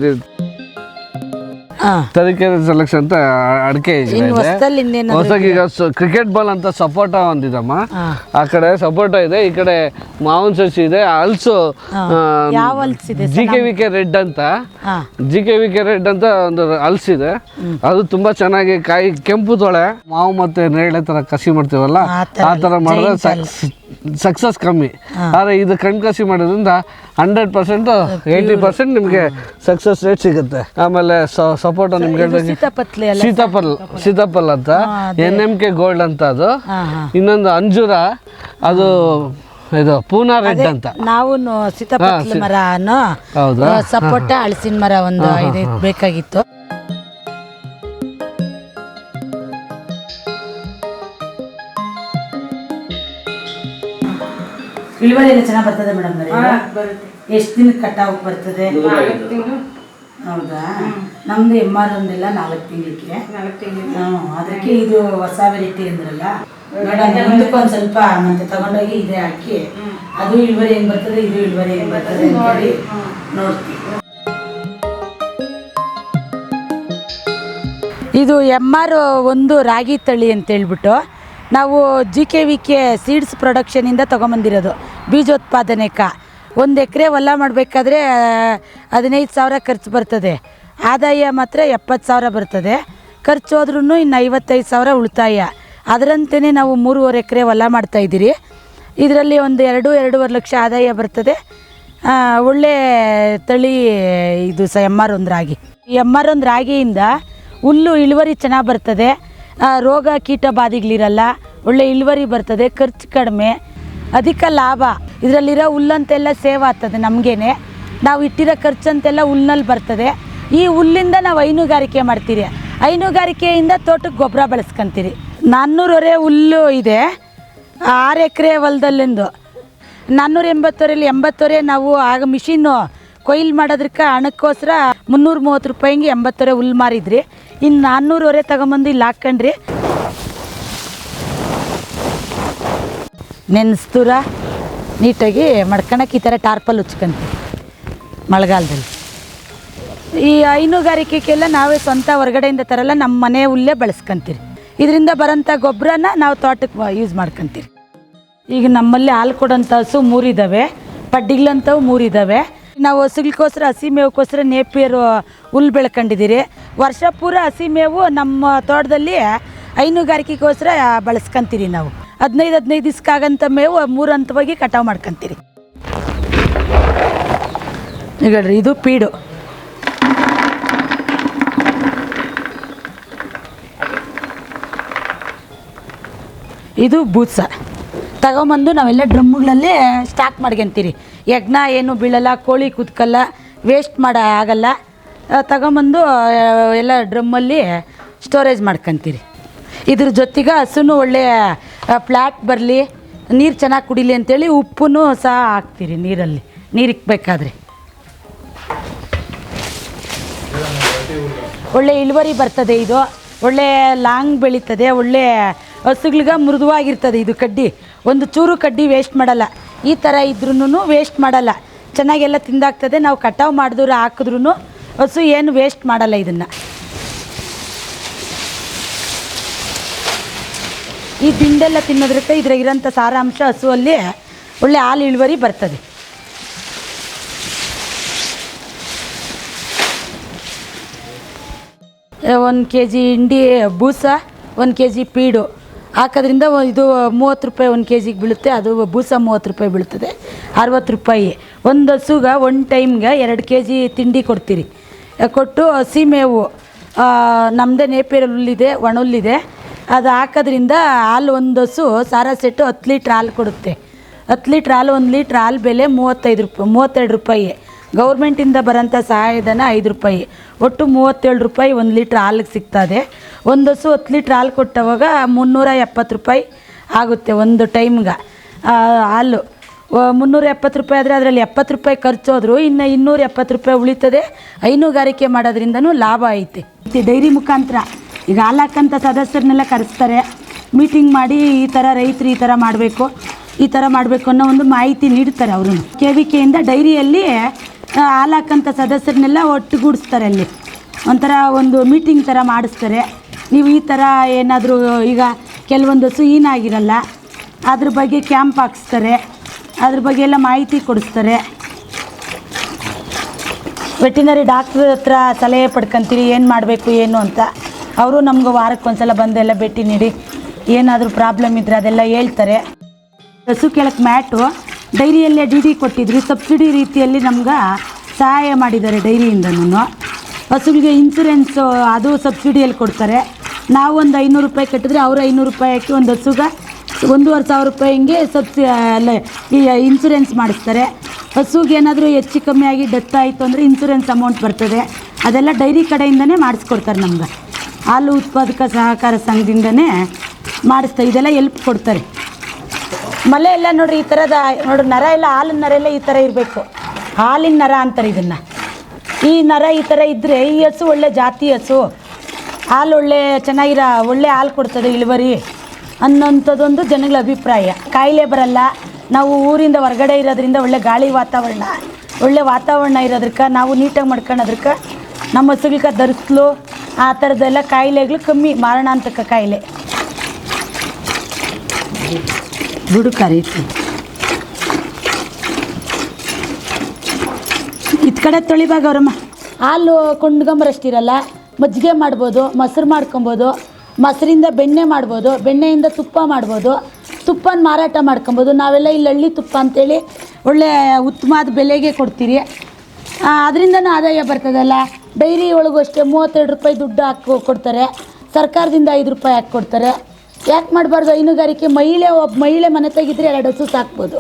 ತರೀಕೆರೆ ಸೆಲೆಕ್ಷನ್ ಅಂತ ಅಡಿಕೆ ಹೊಸಗಿ. ಈಗ ಕ್ರಿಕೆಟ್ ಬಾಲ್ ಅಂತ ಸಪೋಟ ಒಂದಿದಮ್ಮ, ಆ ಕಡೆ ಸಪೋಟ ಇದೆ, ಈ ಕಡೆ ಮಾವಿನ ಸಸಿ ಇದೆ. ಹಲ್ಸು GKVK ರೆಡ್ ಅಂತ, GKVK ರೆಡ್ ಅಂತ ಒಂದು ಹಲ್ಸಿದೆ. ಅದು ತುಂಬಾ ಚೆನ್ನಾಗಿ ಕಾಯಿ ಕೆಂಪು ತೊಳೆ, ಮಾವು ಮತ್ತೆ ನೇರಳೆ ತರ ಕಸಿ ಮಾಡ್ತೀವಲ್ಲ ಆ ತರ ಮಾಡಿದ್ರೆ ಸಕ್ಸಸ್ ಕಮ್ಮಿ. ಆದ್ರೆ ಇದು ಕಣ್ ಕಸಿ ಮಾಡೋದ್ರಿಂದ 100% 80% ನಿಮ್ಗೆ ಸಕ್ಸಸ್ ರೇಟ್ ಸಿಗುತ್ತೆ. ಆಮೇಲೆ ಸಪೋಟ ನಿಮ್ಗೆ ಸೀತಾಫಲ್ ಅಂತ NMK ಗೋಲ್ಡ್ ಅಂತ ಅದು. ಇನ್ನೊಂದು ಅಂಜೂರ, ಅದು ಇದು ಪೂನಾ ರೆಡ್ ಅಂತ. ನಾವು ಸೀತಾಫಲ ಮರ, ಸಪೋಟ, ಹಲಸಿನ ಮರ ಒಂದು 5 ಬೇಕಾಗಿತ್ತು. ಇಳುವರಿ ಎಲ್ಲ ಚೆನ್ನಾಗಿ ಬರ್ತದೆ ಮೇಡಮ್? ಎಷ್ಟು ದಿನಕ್ಕೆ ಕಟಾವು ಬರ್ತದೆ? ಹೌದಾ? ನಮ್ದು MR ಒಂದೆಲ್ಲ 4 ತಿಂಗಳಿಗೆ. ಅದಕ್ಕೆ ಇದು ಹೊಸ ವೆರೈಟಿ ಅಂದ್ರಲ್ಲ ಮೇಡಮ್, ಮುಂದಕ್ಕೊಂದು ಸ್ವಲ್ಪ ಮತ್ತೆ ತಗೊಂಡೋಗಿ ಇದೇ ಹಾಕಿ ಅದು ಇಳುವರಿ ಹೆಂಗ್ ಬರ್ತದೆ, ಇದು ಇಳುವರಿ ಹೆಂಗ್ ಬರ್ತದೆ ಅಂತೇಳಿ ನೋಡ್ತೀವಿ. ಇದು MR ಒಂದು ರಾಗಿ ತಳಿ ಅಂತ ಹೇಳ್ಬಿಟ್ಟು ನಾವು GKVK ಸೀಡ್ಸ್ ಪ್ರೊಡಕ್ಷನಿಂದ ತೊಗೊಂಬಂದಿರೋದು. ಬೀಜೋತ್ಪಾದನೆಕ 1 ಎಕರೆ ಹೊಲ ಮಾಡಬೇಕಾದ್ರೆ 15,000 ಖರ್ಚು ಬರ್ತದೆ. ಆದಾಯ ಮಾತ್ರ 70,000 ಬರ್ತದೆ. ಖರ್ಚು ಹೋದ್ರೂ ಇನ್ನು 55,000 ಉಳಿತಾಯ. ಅದರಂತೆಯೇ ನಾವು 3.5 ಎಕರೆ ಹೊಲ ಮಾಡ್ತಾಯಿದ್ದೀರಿ. ಇದರಲ್ಲಿ ಒಂದು 2-2.5 ಲಕ್ಷ ಆದಾಯ ಬರ್ತದೆ. ಒಳ್ಳೆ ತಳಿ ಇದು MR ಒಂದು ರಾಗಿ. ಈ MR ಒಂದು ರಾಗಿಯಿಂದ ಹುಲ್ಲು ಇಳುವರಿ ಚೆನ್ನಾಗಿ ಬರ್ತದೆ. ರೋಗ ಕೀಟ ಬಾಧೆಗಳಿರಲ್ಲ, ಒಳ್ಳೆ ಇಳುವರಿ ಬರ್ತದೆ, ಖರ್ಚು ಕಡಿಮೆ, ಅಧಿಕ ಲಾಭ. ಇದರಲ್ಲಿರೋ ಹುಲ್ಲಂತೆಲ್ಲ ಸೇವ್ ಆಗ್ತದೆ ನಮಗೇನೆ. ನಾವು ಇಟ್ಟಿರೋ ಖರ್ಚಂತೆಲ್ಲ ಹುಲ್ಲಿನಲ್ಲಿ ಬರ್ತದೆ. ಈ ಹುಲ್ಲಿಂದ ನಾವು ಹೈನುಗಾರಿಕೆ ಮಾಡ್ತೀರಿ. ಹೈನುಗಾರಿಕೆಯಿಂದ ತೋಟಕ್ಕೆ ಗೊಬ್ಬರ ಬಳಸ್ಕೊಂತೀರಿ. 400 ಹೊರೆ ಹುಲ್ಲು ಇದೆ 6 ಎಕರೆ ಹೊಲದಲ್ಲಿಂದು. 480 ಹೊರೆ ನಾವು ಆಗ ಮಿಷಿನ್ನು ಕೊಯ್ಲು ಮಾಡೋದಕ್ಕೆ ಹಣಕ್ಕೋಸ್ಕರ 330 ರೂಪಾಯಿಗೆ 80 ಹೊರೆ ಹುಲ್ಲು ಮಾರಿದ್ರಿ. ಇನ್ನು 400 ಹೊರೆ ತಗೊಂಬಂದು ಇಲ್ಲಿ ಹಾಕ್ಕೊಂಡ್ರಿ. ನೆನೆಸ್ತೂರ ನೀಟಾಗಿ ಮಡ್ಕೊಳಕ್ಕೆ ಈ ಥರ ಟಾರ್ಪಲ್ ಉಚ್ಕೊಂತೀವಿ ಮಳೆಗಾಲದಲ್ಲಿ. ಈ ಹೈನುಗಾರಿಕೆಗೆಲ್ಲ ನಾವೇ ಸ್ವಂತ ಹೊರಗಡೆಯಿಂದ ತರಲ್ಲ, ನಮ್ಮ ಮನೆ ಹುಲ್ಲೇ ಬಳಸ್ಕೊಂತೀರಿ. ಇದರಿಂದ ಬರೋಂಥ ಗೊಬ್ಬರನ ನಾವು ತೋಟಕ್ಕೆ ಯೂಸ್ ಮಾಡ್ಕೊತೀರಿ. ಈಗ ನಮ್ಮಲ್ಲಿ ಹಾಲು ಕೊಡೋಂಥ ಹಸು 3 ಇದ್ದಾವೆ, ಪಡ್ಡಿಗಳಂಥವು 3 ಇದ್ದಾವೆ. ನಾವು ಹಸುಗೋಸ್ಕರ ಹಸಿ ಮೇವಕ್ಕೋಸ್ಕರ ನೇಪಿಯರು ಹುಲ್ಲು ಬೆಳ್ಕೊಂಡಿದ್ದೀರಿ. ವರ್ಷ ಪೂರ ಹಸಿ ಮೇವು ನಮ್ಮ ತೋಟದಲ್ಲಿ ಹೈನುಗಾರಿಕೆಗೋಸ್ಕರ ಬಳಸ್ಕೊಂತೀರಿ. ನಾವು 15 ದಿವ್ಸಕ್ಕಾಗಂಥ ಮೇವು 3 ಹಂತವಾಗಿ ಕಟಾವು ಮಾಡ್ಕೊತೀರಿ. ಈಗ ಹೇಳ್ರಿ, ಇದು ಪೀಡು. ಇದು ಬೂಸ ತಗೊಂಬಂದು ನಾವೆಲ್ಲ ಡ್ರಮ್ಮುಗಳಲ್ಲಿ ಸ್ಟಾಕ್ ಮಾಡ್ಕೊಂತೀರಿ. ಯಜ್ಞ ಏನು ಬೀಳಲ್ಲ, ಕೋಳಿ ಕುತ್ಕಲ್ಲ, ವೇಸ್ಟ್ ಆಗಲ್ಲ. ತಗೊಂಬಂದು ಎಲ್ಲ ಡ್ರಮ್ಮಲ್ಲಿ ಸ್ಟೋರೇಜ್ ಮಾಡ್ಕೊತೀರಿ. ಇದ್ರ ಜೊತೆಗೆ ಹಸುನು ಒಳ್ಳೆ ಫ್ಲ್ಯಾಟ್ ಬರಲಿ, ನೀರು ಚೆನ್ನಾಗಿ ಕುಡಿಲಿ ಅಂತೇಳಿ ಉಪ್ಪು ಸಹ ಹಾಕ್ತೀರಿ ನೀರಲ್ಲಿ, ನೀರಿಕ್ಬೇಕಾದ್ರೆ. ಒಳ್ಳೆ ಇಳುವರಿ ಬರ್ತದೆ. ಇದು ಒಳ್ಳೆ ಲಾಂಗ್ ಬೆಳೀತದೆ. ಒಳ್ಳೆ ಹಸುಗಳಿಗೆ ಮೃದುವಾಗಿರ್ತದೆ. ಇದು ಕಡ್ಡಿ ಒಂದು ಚೂರು ಕಡ್ಡಿ ವೇಸ್ಟ್ ಮಾಡಲ್ಲ. ಈ ಥರ ಇದ್ರೂ ವೇಸ್ಟ್ ಮಾಡಲ್ಲ, ಚೆನ್ನಾಗೆಲ್ಲ ತಿಂದಾಗ್ತದೆ. ನಾವು ಕಟಾವು ಮಾಡಿದ್ರು ಹಾಕಿದ್ರೂ ಹಸು ಏನು ವೇಸ್ಟ್ ಮಾಡಲ್ಲ. ಇದನ್ನು ಈ ದಿಂಡೆಲ್ಲ ತಿನ್ನೋದ್ರಿಂದ ಇದ್ರಾಗಿರೋಂಥ ಸಾರಾಂಶ ಹಸುವಲ್ಲಿ ಒಳ್ಳೆ ಹಾಲು ಇಳುವರಿ ಬರ್ತದೆ. ಒಂದು kg ಹಿಂಡಿ ಬೂಸ, 1 kg ಪೀಡು ಹಾಕೋದ್ರಿಂದ ಇದು 30 ರೂಪಾಯಿ 1 kg ಬೀಳುತ್ತೆ. ಅದು ಬೂಸ 30 ರೂಪಾಯಿ ಬೀಳ್ತದೆ, 60 ರೂಪಾಯಿ. ಒಂದು ಹಸುಗೆ 1 ಟೈಮ್ಗೆ 2 kg ತಿಂಡಿ ಕೊಡ್ತೀರಿ. ಕೊಟ್ಟು ಹಸಿ ಮೇವು ನಮ್ಮದೇ ನೇಪಿಯರ್ ಹುಲ್ಲಿದೆ, ಒಣ ಹುಲ್ಲಿದೆ, ಅದು ಹಾಕೋದ್ರಿಂದ ಹಾಲು ಒಂದು ಹಸು ಸಾರಾ ಸೆಟ್ಟು 10 ಲೀಟ್ರ್ ಹಾಲು ಕೊಡುತ್ತೆ. 10 ಲೀಟ್ರ್ ಹಾಲು, 1 ಲೀಟ್ರ್ ಹಾಲು ಬೆಲೆ 32 ರೂಪಾಯಿ. ಗೌರ್ಮೆಂಟಿಂದ ಬರೋಂಥ ಸಹಾಯಧನ 5 ರೂಪಾಯಿ. ಒಟ್ಟು 37 ರೂಪಾಯಿ 1 ಲೀಟ್ರ್ ಹಾಲಿಗೆ ಸಿಗ್ತದೆ. ಒಂದು ಹಸು 10 ಲೀಟ್ರ್ ಹಾಲು ಕೊಟ್ಟವಾಗ 370 ರೂಪಾಯಿ ಆಗುತ್ತೆ ಒಂದು ಟೈಮ್ಗೆ ಹಾಲು. 370 ರೂಪಾಯಿ ಆದರೆ ಅದರಲ್ಲಿ 70 ರೂಪಾಯಿ ಖರ್ಚು ಹೋದ್ರು ಇನ್ನು 270 ರೂಪಾಯಿ ಉಳಿತದೆ. ಹೈನುಗಾರಿಕೆ ಮಾಡೋದ್ರಿಂದನೂ ಲಾಭ ಐತೆ. ಡೈರಿ ಮುಖಾಂತರ ಈಗ ಹಾಲು ಹಾಕೋಂಥ ಸದಸ್ಯರನ್ನೆಲ್ಲ ಕರೆಸ್ತಾರೆ, ಮೀಟಿಂಗ್ ಮಾಡಿ ಈ ಥರ ರೈತರು ಈ ಥರ ಮಾಡಬೇಕು, ಈ ಥರ ಮಾಡಬೇಕು ಅನ್ನೋ ಒಂದು ಮಾಹಿತಿ ನೀಡ್ತಾರೆ. ಅವರು KVKಯಿಂದ ಡೈರಿಯಲ್ಲಿ ಹಾಲು ಹಾಕೋಂಥ ಸದಸ್ಯರನ್ನೆಲ್ಲ ಒಟ್ಟುಗೂಡಿಸ್ತಾರೆ. ಅಲ್ಲಿ ಒಂಥರ ಒಂದು ಮೀಟಿಂಗ್ ಥರ ಮಾಡಿಸ್ತಾರೆ. ನೀವು ಈ ಥರ ಏನಾದರೂ ಈಗ ಕೆಲವೊಂದು ಹಸು ಹೀನಾಗಿರಲ್ಲ, ಅದ್ರ ಬಗ್ಗೆ ಕ್ಯಾಂಪ್ ಹಾಕಿಸ್ತಾರೆ, ಅದ್ರ ಬಗ್ಗೆ ಎಲ್ಲ ಮಾಹಿತಿ ಕೊಡಿಸ್ತಾರೆ. ವೆಟಿನರಿ ಡಾಕ್ಟ್ರ್ ಹತ್ರ ಸಲಹೆ ಪಡ್ಕೊತೀರಿ ಏನು ಮಾಡಬೇಕು ಏನು ಅಂತ. ಅವರು ನಮ್ಗೆ ವಾರಕ್ಕೊಂದ್ಸಲ ಬಂದೆಲ್ಲ ಭೇಟಿ ನೀಡಿ ಏನಾದರೂ ಪ್ರಾಬ್ಲಮ್ ಇದ್ದರೆ ಅದೆಲ್ಲ ಹೇಳ್ತಾರೆ. ಹಸು ಕೆಳಕ್ಕೆ ಮ್ಯಾಟು ಡೈರಿಯಲ್ಲೇ DD ಕೊಟ್ಟಿದ್ರು, ಸಬ್ಸಿಡಿ ರೀತಿಯಲ್ಲಿ ನಮ್ಗೆ ಸಹಾಯ ಮಾಡಿದ್ದಾರೆ ಡೈರಿಯಿಂದನೂ. ಹಸುವಿಗೆ ಇನ್ಸೂರೆನ್ಸು ಅದು ಸಬ್ಸಿಡಿಯಲ್ಲಿ ಕೊಡ್ತಾರೆ. ನಾವು ಒಂದು 500 ರೂಪಾಯಿ ಕಟ್ಟಿದ್ರೆ ಅವರು 500 ರೂಪಾಯಿ ಹಾಕಿ ಒಂದು ಹಸುಗೆ 1,500 ರೂಪಾಯಿ ಹಿಂಗೆ ಈ ಇನ್ಸೂರೆನ್ಸ್ ಮಾಡಿಸ್ತಾರೆ. ಹಸುಗೆ ಏನಾದರೂ ಹೆಚ್ಚು ಕಮ್ಮಿ ಆಗಿ ಡೆತ್ ಆಯಿತು ಅಂದರೆ ಇನ್ಸೂರೆನ್ಸ್ ಅಮೌಂಟ್ ಬರ್ತದೆ. ಅದೆಲ್ಲ ಡೈರಿ ಕಡೆಯಿಂದನೇ ಮಾಡಿಸ್ಕೊಡ್ತಾರೆ. ನಮ್ಗೆ ಹಾಲು ಉತ್ಪಾದಕ ಸಹಕಾರ ಸಂಘದಿಂದನೇ ಮಾಡಿಸ್ತಾರೆ. ಇದೆಲ್ಲ ಎಲ್ಪ್ ಕೊಡ್ತಾರೆ. ಮಲೆ ಎಲ್ಲ ನೋಡ್ರಿ, ಈ ಥರದ ನೋಡ್ರಿ ನರ ಎಲ್ಲ, ಹಾಲಿನ ನರ ಎಲ್ಲ ಈ ಥರ ಇರಬೇಕು. ಹಾಲಿನ ನರ ಅಂತಾರೆ ಇದನ್ನು. ಈ ನರ ಈ ಥರ ಇದ್ದರೆ ಈ ಹಸು ಒಳ್ಳೆ ಜಾತಿ ಹಸು, ಹಾಲು ಒಳ್ಳೆ ಒಳ್ಳೆ ಹಾಲು ಕೊಡ್ತದೆ, ಇಳುವರಿ ಅನ್ನೋಂಥದ್ದೊಂದು ಜನಗಳ ಅಭಿಪ್ರಾಯ. ಕಾಯಿಲೆ ಬರಲ್ಲ. ನಾವು ಊರಿಂದ ಹೊರಗಡೆ ಇರೋದ್ರಿಂದ ಒಳ್ಳೆ ಗಾಳಿ ಒಳ್ಳೆ ವಾತಾವರಣ ಇರೋದಕ್ಕೆ ನಾವು ನೀಟಾಗಿ ಮಾಡ್ಕೊಳ್ಳೋದಕ್ಕೆ ನಮ್ಮ ಹಸುಗಳಿಗೆ ಧರಿಸ್ಲು ಆ ಥರದ್ದೆಲ್ಲ ಕಾಯಿಲೆಗಳು ಕಮ್ಮಿ, ಮಾರಣಾಂತಕ ಕಾಯಿಲೆ. ದುಡು ಕರೀತಿ ಇತ್ ಕಡೆ ತೊಳಿಬಾಗ ಅವರಮ್ಮ. ಹಾಲು ಕೊಂಡ್ಕೊಂಬರಷ್ಟಿರಲ್ಲ, ಮಜ್ಜಿಗೆ ಮಾಡ್ಬೋದು, ಮೊಸರು ಮಾಡ್ಕೊಬೋದು, ಮೊಸರಿಂದ ಬೆಣ್ಣೆ ಮಾಡ್ಬೋದು, ಬೆಣ್ಣೆಯಿಂದ ತುಪ್ಪ ಮಾಡ್ಬೋದು, ತುಪ್ಪನ ಮಾರಾಟ ಮಾಡ್ಕೊಬೋದು. ನಾವೆಲ್ಲ ಇಲ್ಲಿ ಹಳ್ಳಿ ತುಪ್ಪ ಅಂತೇಳಿ ಒಳ್ಳೆ ಉತ್ತಮವಾದ ಬೆಲೆಗೆ ಕೊಡ್ತೀರಿ. ಅದರಿಂದನೂ ಆದಾಯ ಬರ್ತದಲ್ಲ. ಡೈರಿ ಒಳಗೂ ಅಷ್ಟೇ 32 ರೂಪಾಯಿ ದುಡ್ಡು ಕೊಡ್ತಾರೆ. ಸರ್ಕಾರದಿಂದ 5 ರೂಪಾಯಿ ಹಾಕಿ ಕೊಡ್ತಾರೆ. ಯಾಕೆ ಮಾಡಬಾರ್ದು? ಹೈನುಗಾರಿಕೆ ಒಬ್ಬ ಮಹಿಳೆ ಮನೆ ತೆಗಿದ್ರೆ 2 ಹಸು ಸಾಕ್ಬೋದು.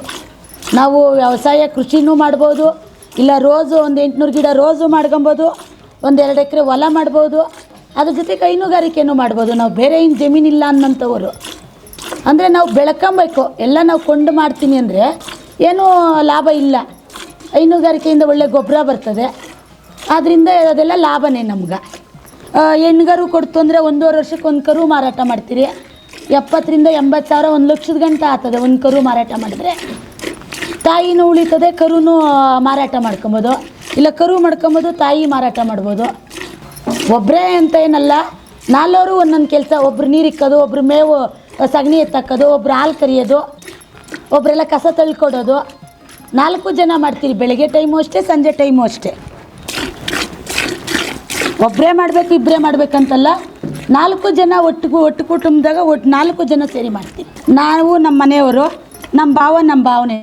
ನಾವು ವ್ಯವಸಾಯ ಕೃಷಿನೂ ಮಾಡ್ಬೋದು, ಇಲ್ಲ ರೋಸು ಒಂದು 800 ಗಿಡ ರೋಸು ಮಾಡ್ಕೊಬೋದು, ಒಂದು 2 ಎಕರೆ ಹೊಲ ಮಾಡ್ಬೋದು. ಅದ್ರ ಜೊತೆಗೆ ಹೈನುಗಾರಿಕೆನೂ ಮಾಡ್ಬೋದು. ನಾವು ಬೇರೆ ಏನು ಜಮೀನಿಲ್ಲ ಅನ್ನೋಂಥವ್ರು ಅಂದರೆ ನಾವು ಬೆಳ್ಕೊಬೇಕು. ಎಲ್ಲ ನಾವು ಕೊಂಡು ಮಾಡ್ತೀನಿ ಅಂದರೆ ಏನೂ ಲಾಭ ಇಲ್ಲ. ಹೈನುಗಾರಿಕೆಯಿಂದ ಒಳ್ಳೆ ಗೊಬ್ಬರ ಬರ್ತದೆ, ಆದ್ದರಿಂದ ಅದೆಲ್ಲ ಲಾಭನೇ ನಮ್ಗೆ. ಹೆಣ್ಗರು ಕೊಡ್ತು ಅಂದರೆ 1.5 ವರ್ಷಕ್ಕೆ ಒಂದು ಕರು ಮಾರಾಟ ಮಾಡ್ತೀರಿ. 70,000 ರಿಂದ 80,000 1 ಲಕ್ಷದ ಗಂಟೆ ಆಗ್ತದೆ ಒಂದು ಕರು ಮಾರಾಟ ಮಾಡಿದ್ರೆ. ತಾಯಿನೂ ಉಳಿತದೆ, ಕರುನೂ ಮಾರಾಟ ಮಾಡ್ಕೊಬೋದು, ಇಲ್ಲ ಕರು ಮಾಡ್ಕೊಬೋದು, ತಾಯಿ ಮಾರಾಟ ಮಾಡ್ಬೋದು. ಒಬ್ಬರೇ ಅಂತ ಏನಲ್ಲ, 4 ಒಂದೊಂದು ಕೆಲಸ. ಒಬ್ರು ನೀರು ಇಕ್ಕೋದು, ಒಬ್ರು ಮೇವು ಸಗಣಿ ಎತ್ತಾಕೋದು, ಒಬ್ರು ಹಾಲು ಕರಿಯೋದು, ಒಬ್ಬರೆಲ್ಲ ಕಸ ತಳ್ಕೊಡೋದು. 4 ಜನ ಮಾಡ್ತೀರಿ. ಬೆಳಗ್ಗೆ ಟೈಮು ಅಷ್ಟೇ, ಸಂಜೆ ಟೈಮು ಅಷ್ಟೇ. ಒಬ್ಬರೇ ಮಾಡಬೇಕು, ಇಬ್ಬರೇ ಮಾಡಬೇಕಂತಲ್ಲ, 4 ಜನ ಒಟ್ಟು ಕುಟುಂಬದಾಗ 4 ಜನ ಸೇರಿ ಮಾಡ್ತೀವಿ. ನಾವು ನಮ್ಮ ಮನೆಯವರು, ನಮ್ಮ ಭಾವನೆ,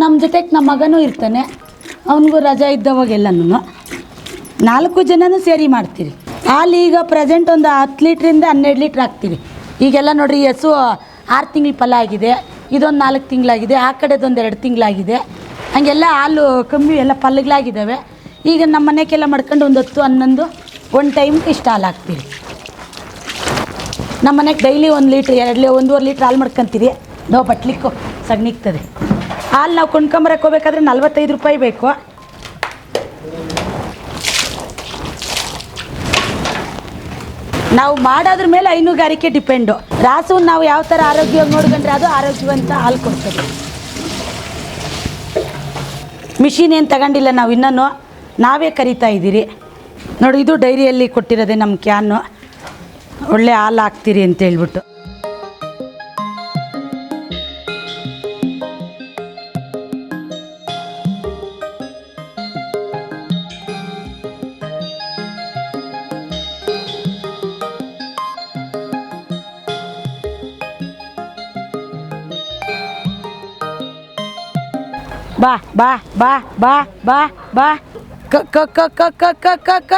ನಮ್ಮ ಜೊತೆಗೆ ನಮ್ಮ ಮಗನೂ ಇರ್ತಾನೆ, ಅವನಿಗೂ ರಜಾ ಇದ್ದವಾಗೆಲ್ಲನೂ 4 ಜನನೂ ಸೇರಿ ಮಾಡ್ತೀರಿ. ಹಾಲು ಈಗ ಪ್ರೆಸೆಂಟ್ ಒಂದು 10 ಲೀಟ್ರಿಂದ 12 ಲೀಟ್ರ್ ಹಾಕ್ತೀವಿ. ಈಗೆಲ್ಲ ನೋಡಿರಿ, ಹಸು 6 ತಿಂಗಳ ಫಲ ಆಗಿದೆ, ಇದೊಂದು 4 ತಿಂಗಳಾಗಿದೆ, ಆ ಕಡೆದೊಂದು 2 ತಿಂಗಳಾಗಿದೆ. ಹಾಗೆಲ್ಲ ಹಾಲು ಕಮ್ಮಿ ಎಲ್ಲ ಪಲ್ಲಗಳಾಗಿದ್ದಾವೆ. ಈಗ ನಮ್ಮ ಮನೆಗೆಲ್ಲ ಮಾಡ್ಕೊಂಡು ಒಂದು 10, 11 ಒಂದು ಟೈಮ್ಗೆ ಇಷ್ಟು ಹಾಲು ಹಾಕ್ತೀವಿ. ನಮ್ಮ ಮನೆಗೆ ಡೈಲಿ 1 ಲೀಟ್ರ್ 1.5 ಲೀಟ್ರ್ ಹಾಲು ಮಾಡ್ಕೊತೀರಿ. ನಾವು ಬಟ್ಲಿಕ್ಕೂ ಸಗಣಿಗ್ತದೆ. ಹಾಲು ನಾವು ಕೊಂಡ್ಕೊಂಬರಕ್ಕೆ ಹೋಗ್ಬೇಕಾದ್ರೆ 45 ರೂಪಾಯಿ ಬೇಕು. ನಾವು ಮಾಡೋದ್ರ ಮೇಲೆ ಹೈನುಗಾರಿಕೆ ಡಿಪೆಂಡು. ರಾಸು ನಾವು ಯಾವ ಥರ ಆರೋಗ್ಯವಾಗಿ ನೋಡ್ಕೊಂಡ್ರೆ ಅದು ಆರೋಗ್ಯವಂತ ಹಾಲು ಕೊಡ್ತದೆ. ಮಿಷಿನ್ ಏನು ತಗೊಂಡಿಲ್ಲ ನಾವು, ಇನ್ನೂ ನಾವೇ ಕರಿತಾ ಇದ್ದೀರಿ. ನೋಡಿ, ಇದು ಡೈರಿಯಲ್ಲಿ ಕೊಟ್ಟಿರೋದೆ ನಮ್ಮ ಕ್ಯಾನು. ಒಳ್ಳೆ ಹಾಲು ಹಾಕ್ತೀರಿ ಅಂತ ಹೇಳ್ಬಿಟ್ಟು. ಬಾ ಬಾ ಬಾ ಬಾ ಬಾ ಬಾ ಕ ಕ ಕ ಕ ಕ ಕ ಕ ಕ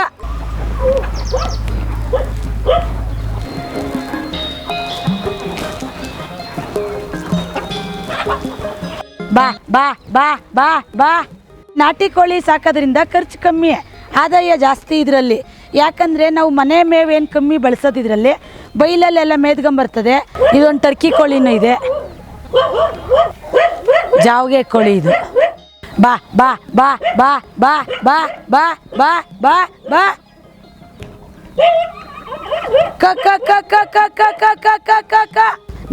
ಬಾ ಬಾ ಬಾ ಬಾ ಬಾ. ನಾಟಿ ಕೋಳಿ ಸಾಕೋದ್ರಿಂದ ಖರ್ಚು ಕಮ್ಮಿ, ಆದಾಯ ಜಾಸ್ತಿ ಇದರಲ್ಲಿ. ಯಾಕಂದರೆ ನಾವು ಮನೆ ಮೇವೇನು ಕಮ್ಮಿ ಬಳಸೋದು ಇದರಲ್ಲಿ. ಬೈಲಲ್ಲೆಲ್ಲ ಮೇದ್ಕೊಂಬರ್ತದೆ. ಇದೊಂದು ಟರ್ಕಿ ಕೋಳಿನೂ ಇದೆ, ಜಾವ್ಗೆ ಕೋಳಿ ಇದು. ಬಾ ಬಾ ಬಾ ಬಾ ಬಾ ಬಾ ಬಾ ಬಾ ಬಾ ಬಾ ಕ ಕ ಕ ಕ ಕ ಕ ಕ ಕ ಕ ಕ.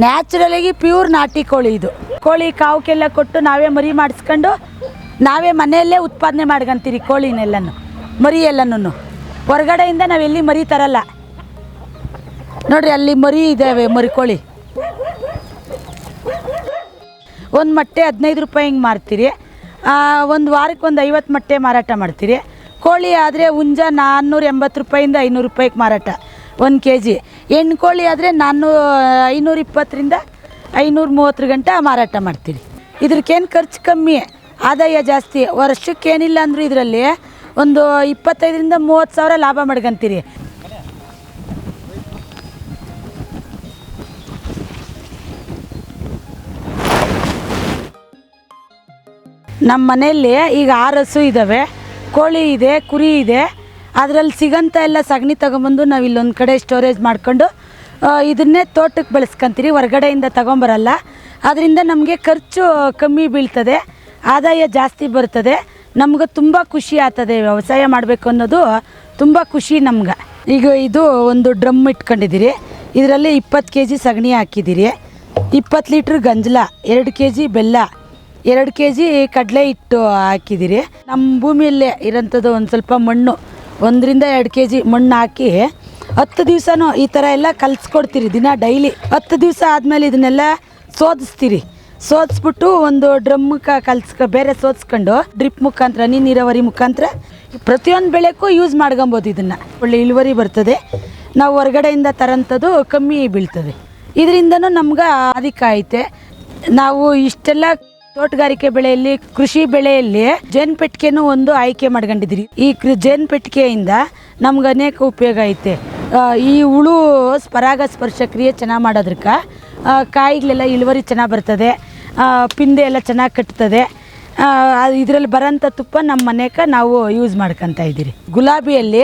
ನ್ಯಾಚುರಲಾಗಿ ಪ್ಯೂರ್ ನಾಟಿ ಕೋಳಿ ಇದು. ಕೋಳಿ ಕಾವಕ್ಕೆಲ್ಲ ಕೊಟ್ಟು ನಾವೇ ಮರಿ ಮಾಡಿಸ್ಕೊಂಡು ನಾವೇ ಮನೆಯಲ್ಲೇ ಉತ್ಪಾದನೆ ಮಾಡ್ಕೊಂತೀರಿ ಕೋಳಿನೆಲ್ಲನೂ, ಮರಿ ಎಲ್ಲನೂ. ಹೊರಗಡೆಯಿಂದ ನಾವೆಲ್ಲಿ ಮರಿ ತರಲ್ಲ. ನೋಡಿರಿ, ಅಲ್ಲಿ ಮರಿ ಇದ್ದಾವೆ, ಮರಿ ಕೋಳಿ. ಒಂದು ಮೊಟ್ಟೆ 15 ರೂಪಾಯಿ ಹಿಂಗೆ ಮಾರ್ತೀರಿ. ಒಂದು ವಾರಕ್ಕೆ ಒಂದು 50 ಮೊಟ್ಟೆ ಮಾರಾಟ ಮಾಡ್ತೀರಿ. ಕೋಳಿ ಆದರೆ ಹುಂಜ 480 ರೂಪಾಯಿಂದ 500 ರೂಪಾಯಿಗೆ ಮಾರಾಟ 1 kg. ಹೆಣ್ಣು ಕೋಳಿ ಆದರೆ 520 ರಿಂದ 530 ಗಂಟೆ ಮಾರಾಟ ಮಾಡ್ತೀರಿ. ಇದಕ್ಕೇನು ಖರ್ಚು ಕಮ್ಮಿ, ಆದಾಯ ಜಾಸ್ತಿ. ವರ್ಷಕ್ಕೇನಿಲ್ಲ ಅಂದರೂ ಇದರಲ್ಲಿ ಒಂದು 25 ರಿಂದ 30 ಸಾವಿರ ಲಾಭ ಮಾಡ್ಕೊಂತೀರಿ. ನಮ್ಮ ಮನೆಯಲ್ಲಿ ಈಗ 6 ಹಸು ಇದ್ದಾವೆ, ಕೋಳಿ ಇದೆ, ಕುರಿ ಇದೆ. ಅದರಲ್ಲಿ ಸಿಗಂತ ಎಲ್ಲ ಸಗಣಿ ತಗೊಂಬಂದು ನಾವು ಇಲ್ಲೊಂದು ಕಡೆ ಸ್ಟೋರೇಜ್ ಮಾಡ್ಕೊಂಡು ಇದನ್ನೇ ತೋಟಕ್ಕೆ ಬೆಳೆಸ್ಕೊಂತೀರಿ. ಹೊರಗಡೆಯಿಂದ ತಗೊಂಬರಲ್ಲ. ಅದರಿಂದ ನಮಗೆ ಖರ್ಚು ಕಮ್ಮಿ ಬೀಳ್ತದೆ, ಆದಾಯ ಜಾಸ್ತಿ ಬರ್ತದೆ. ನಮ್ಗೆ ತುಂಬ ಖುಷಿ ಆಗ್ತದೆ. ವ್ಯವಸಾಯ ಮಾಡಬೇಕು ಅನ್ನೋದು ತುಂಬ ಖುಷಿ ನಮ್ಗೆ. ಈಗ ಇದು ಒಂದು ಡ್ರಮ್ ಇಟ್ಕೊಂಡಿದ್ದೀರಿ. ಇದರಲ್ಲಿ 20 kg ಸಗಣಿ ಹಾಕಿದ್ದೀರಿ, 20 ಲೀಟ್ರ್ ಗಂಜಲ, 2 kg ಬೆಲ್ಲ, 2 kg ಕಡಲೆ ಹಿಟ್ಟು ಹಾಕಿದ್ದೀರಿ. ನಮ್ಮ ಭೂಮಿಯಲ್ಲೇ ಇರೋಂಥದ್ದು ಒಂದು ಸ್ವಲ್ಪ ಮಣ್ಣು, 1 ರಿಂದ 2 kg ಮಣ್ಣು ಹಾಕಿ 10 ದಿವಸನೂ ಈ ಥರ ಎಲ್ಲ ಕಲಿಸ್ಕೊಡ್ತೀರಿ. ದಿನ ಡೈಲಿ 10 ದಿವಸ ಆದಮೇಲೆ ಇದನ್ನೆಲ್ಲ ಸೋದಿಸ್ತೀರಿ. ಸೋದಿಸ್ಬಿಟ್ಟು ಒಂದು ಡ್ರಮ್ಗೆ ಬೇರೆ ಸೋದಿಸ್ಕೊಂಡು ಡ್ರಿಪ್ ಮುಖಾಂತರ, ಹನಿ ನೀರಾವರಿ ಮುಖಾಂತರ ಪ್ರತಿಯೊಂದು ಬೆಳೆಗೂ ಯೂಸ್ ಮಾಡ್ಕೊಬೋದು. ಇದನ್ನು ಒಳ್ಳೆ ಇಳುವರಿ ಬರ್ತದೆ. ನಾವು ಹೊರಗಡೆಯಿಂದ ತರೋಂಥದ್ದು ಕಮ್ಮಿ ಬೀಳ್ತದೆ. ಇದರಿಂದನೂ ನಮ್ಗೆ ಅಧಿಕ ಐತೆ. ನಾವು ಇಷ್ಟೆಲ್ಲ ತೋಟಗಾರಿಕೆ ಬೆಳೆಯಲ್ಲಿ, ಕೃಷಿ ಬೆಳೆಯಲ್ಲಿ ಜೇನುಪೆಟ್ಟಿಗೆನೂ ಒಂದು ಆಯ್ಕೆ ಮಾಡ್ಕೊಂಡಿದ್ದೀರಿ. ಈ ಜೇನುಪೆಟ್ಟಿಗೆಯಿಂದ ನಮ್ಗೆ ಅನೇಕ ಉಪಯೋಗ ಐತೆ. ಈ ಹುಳು ಪರಾಗಸ್ಪರ್ಶ ಕ್ರಿಯೆ ಚೆನ್ನಾಗಿ ಮಾಡೋದ್ರಕ್ಕೆ ಕಾಯಿಗಳೆಲ್ಲ ಇಳುವರಿ ಚೆನ್ನಾಗಿ ಬರ್ತದೆ, ಪಿಂದೆ ಎಲ್ಲ ಚೆನ್ನಾಗಿ ಕಟ್ತದೆ. ಇದರಲ್ಲಿ ಬರೋಂಥ ತುಪ್ಪ ನಮ್ಮ ಮನೆಗೆ ನಾವು ಯೂಸ್ ಮಾಡ್ಕೊತಾ ಇದ್ದೀರಿ. ಗುಲಾಬಿಯಲ್ಲಿ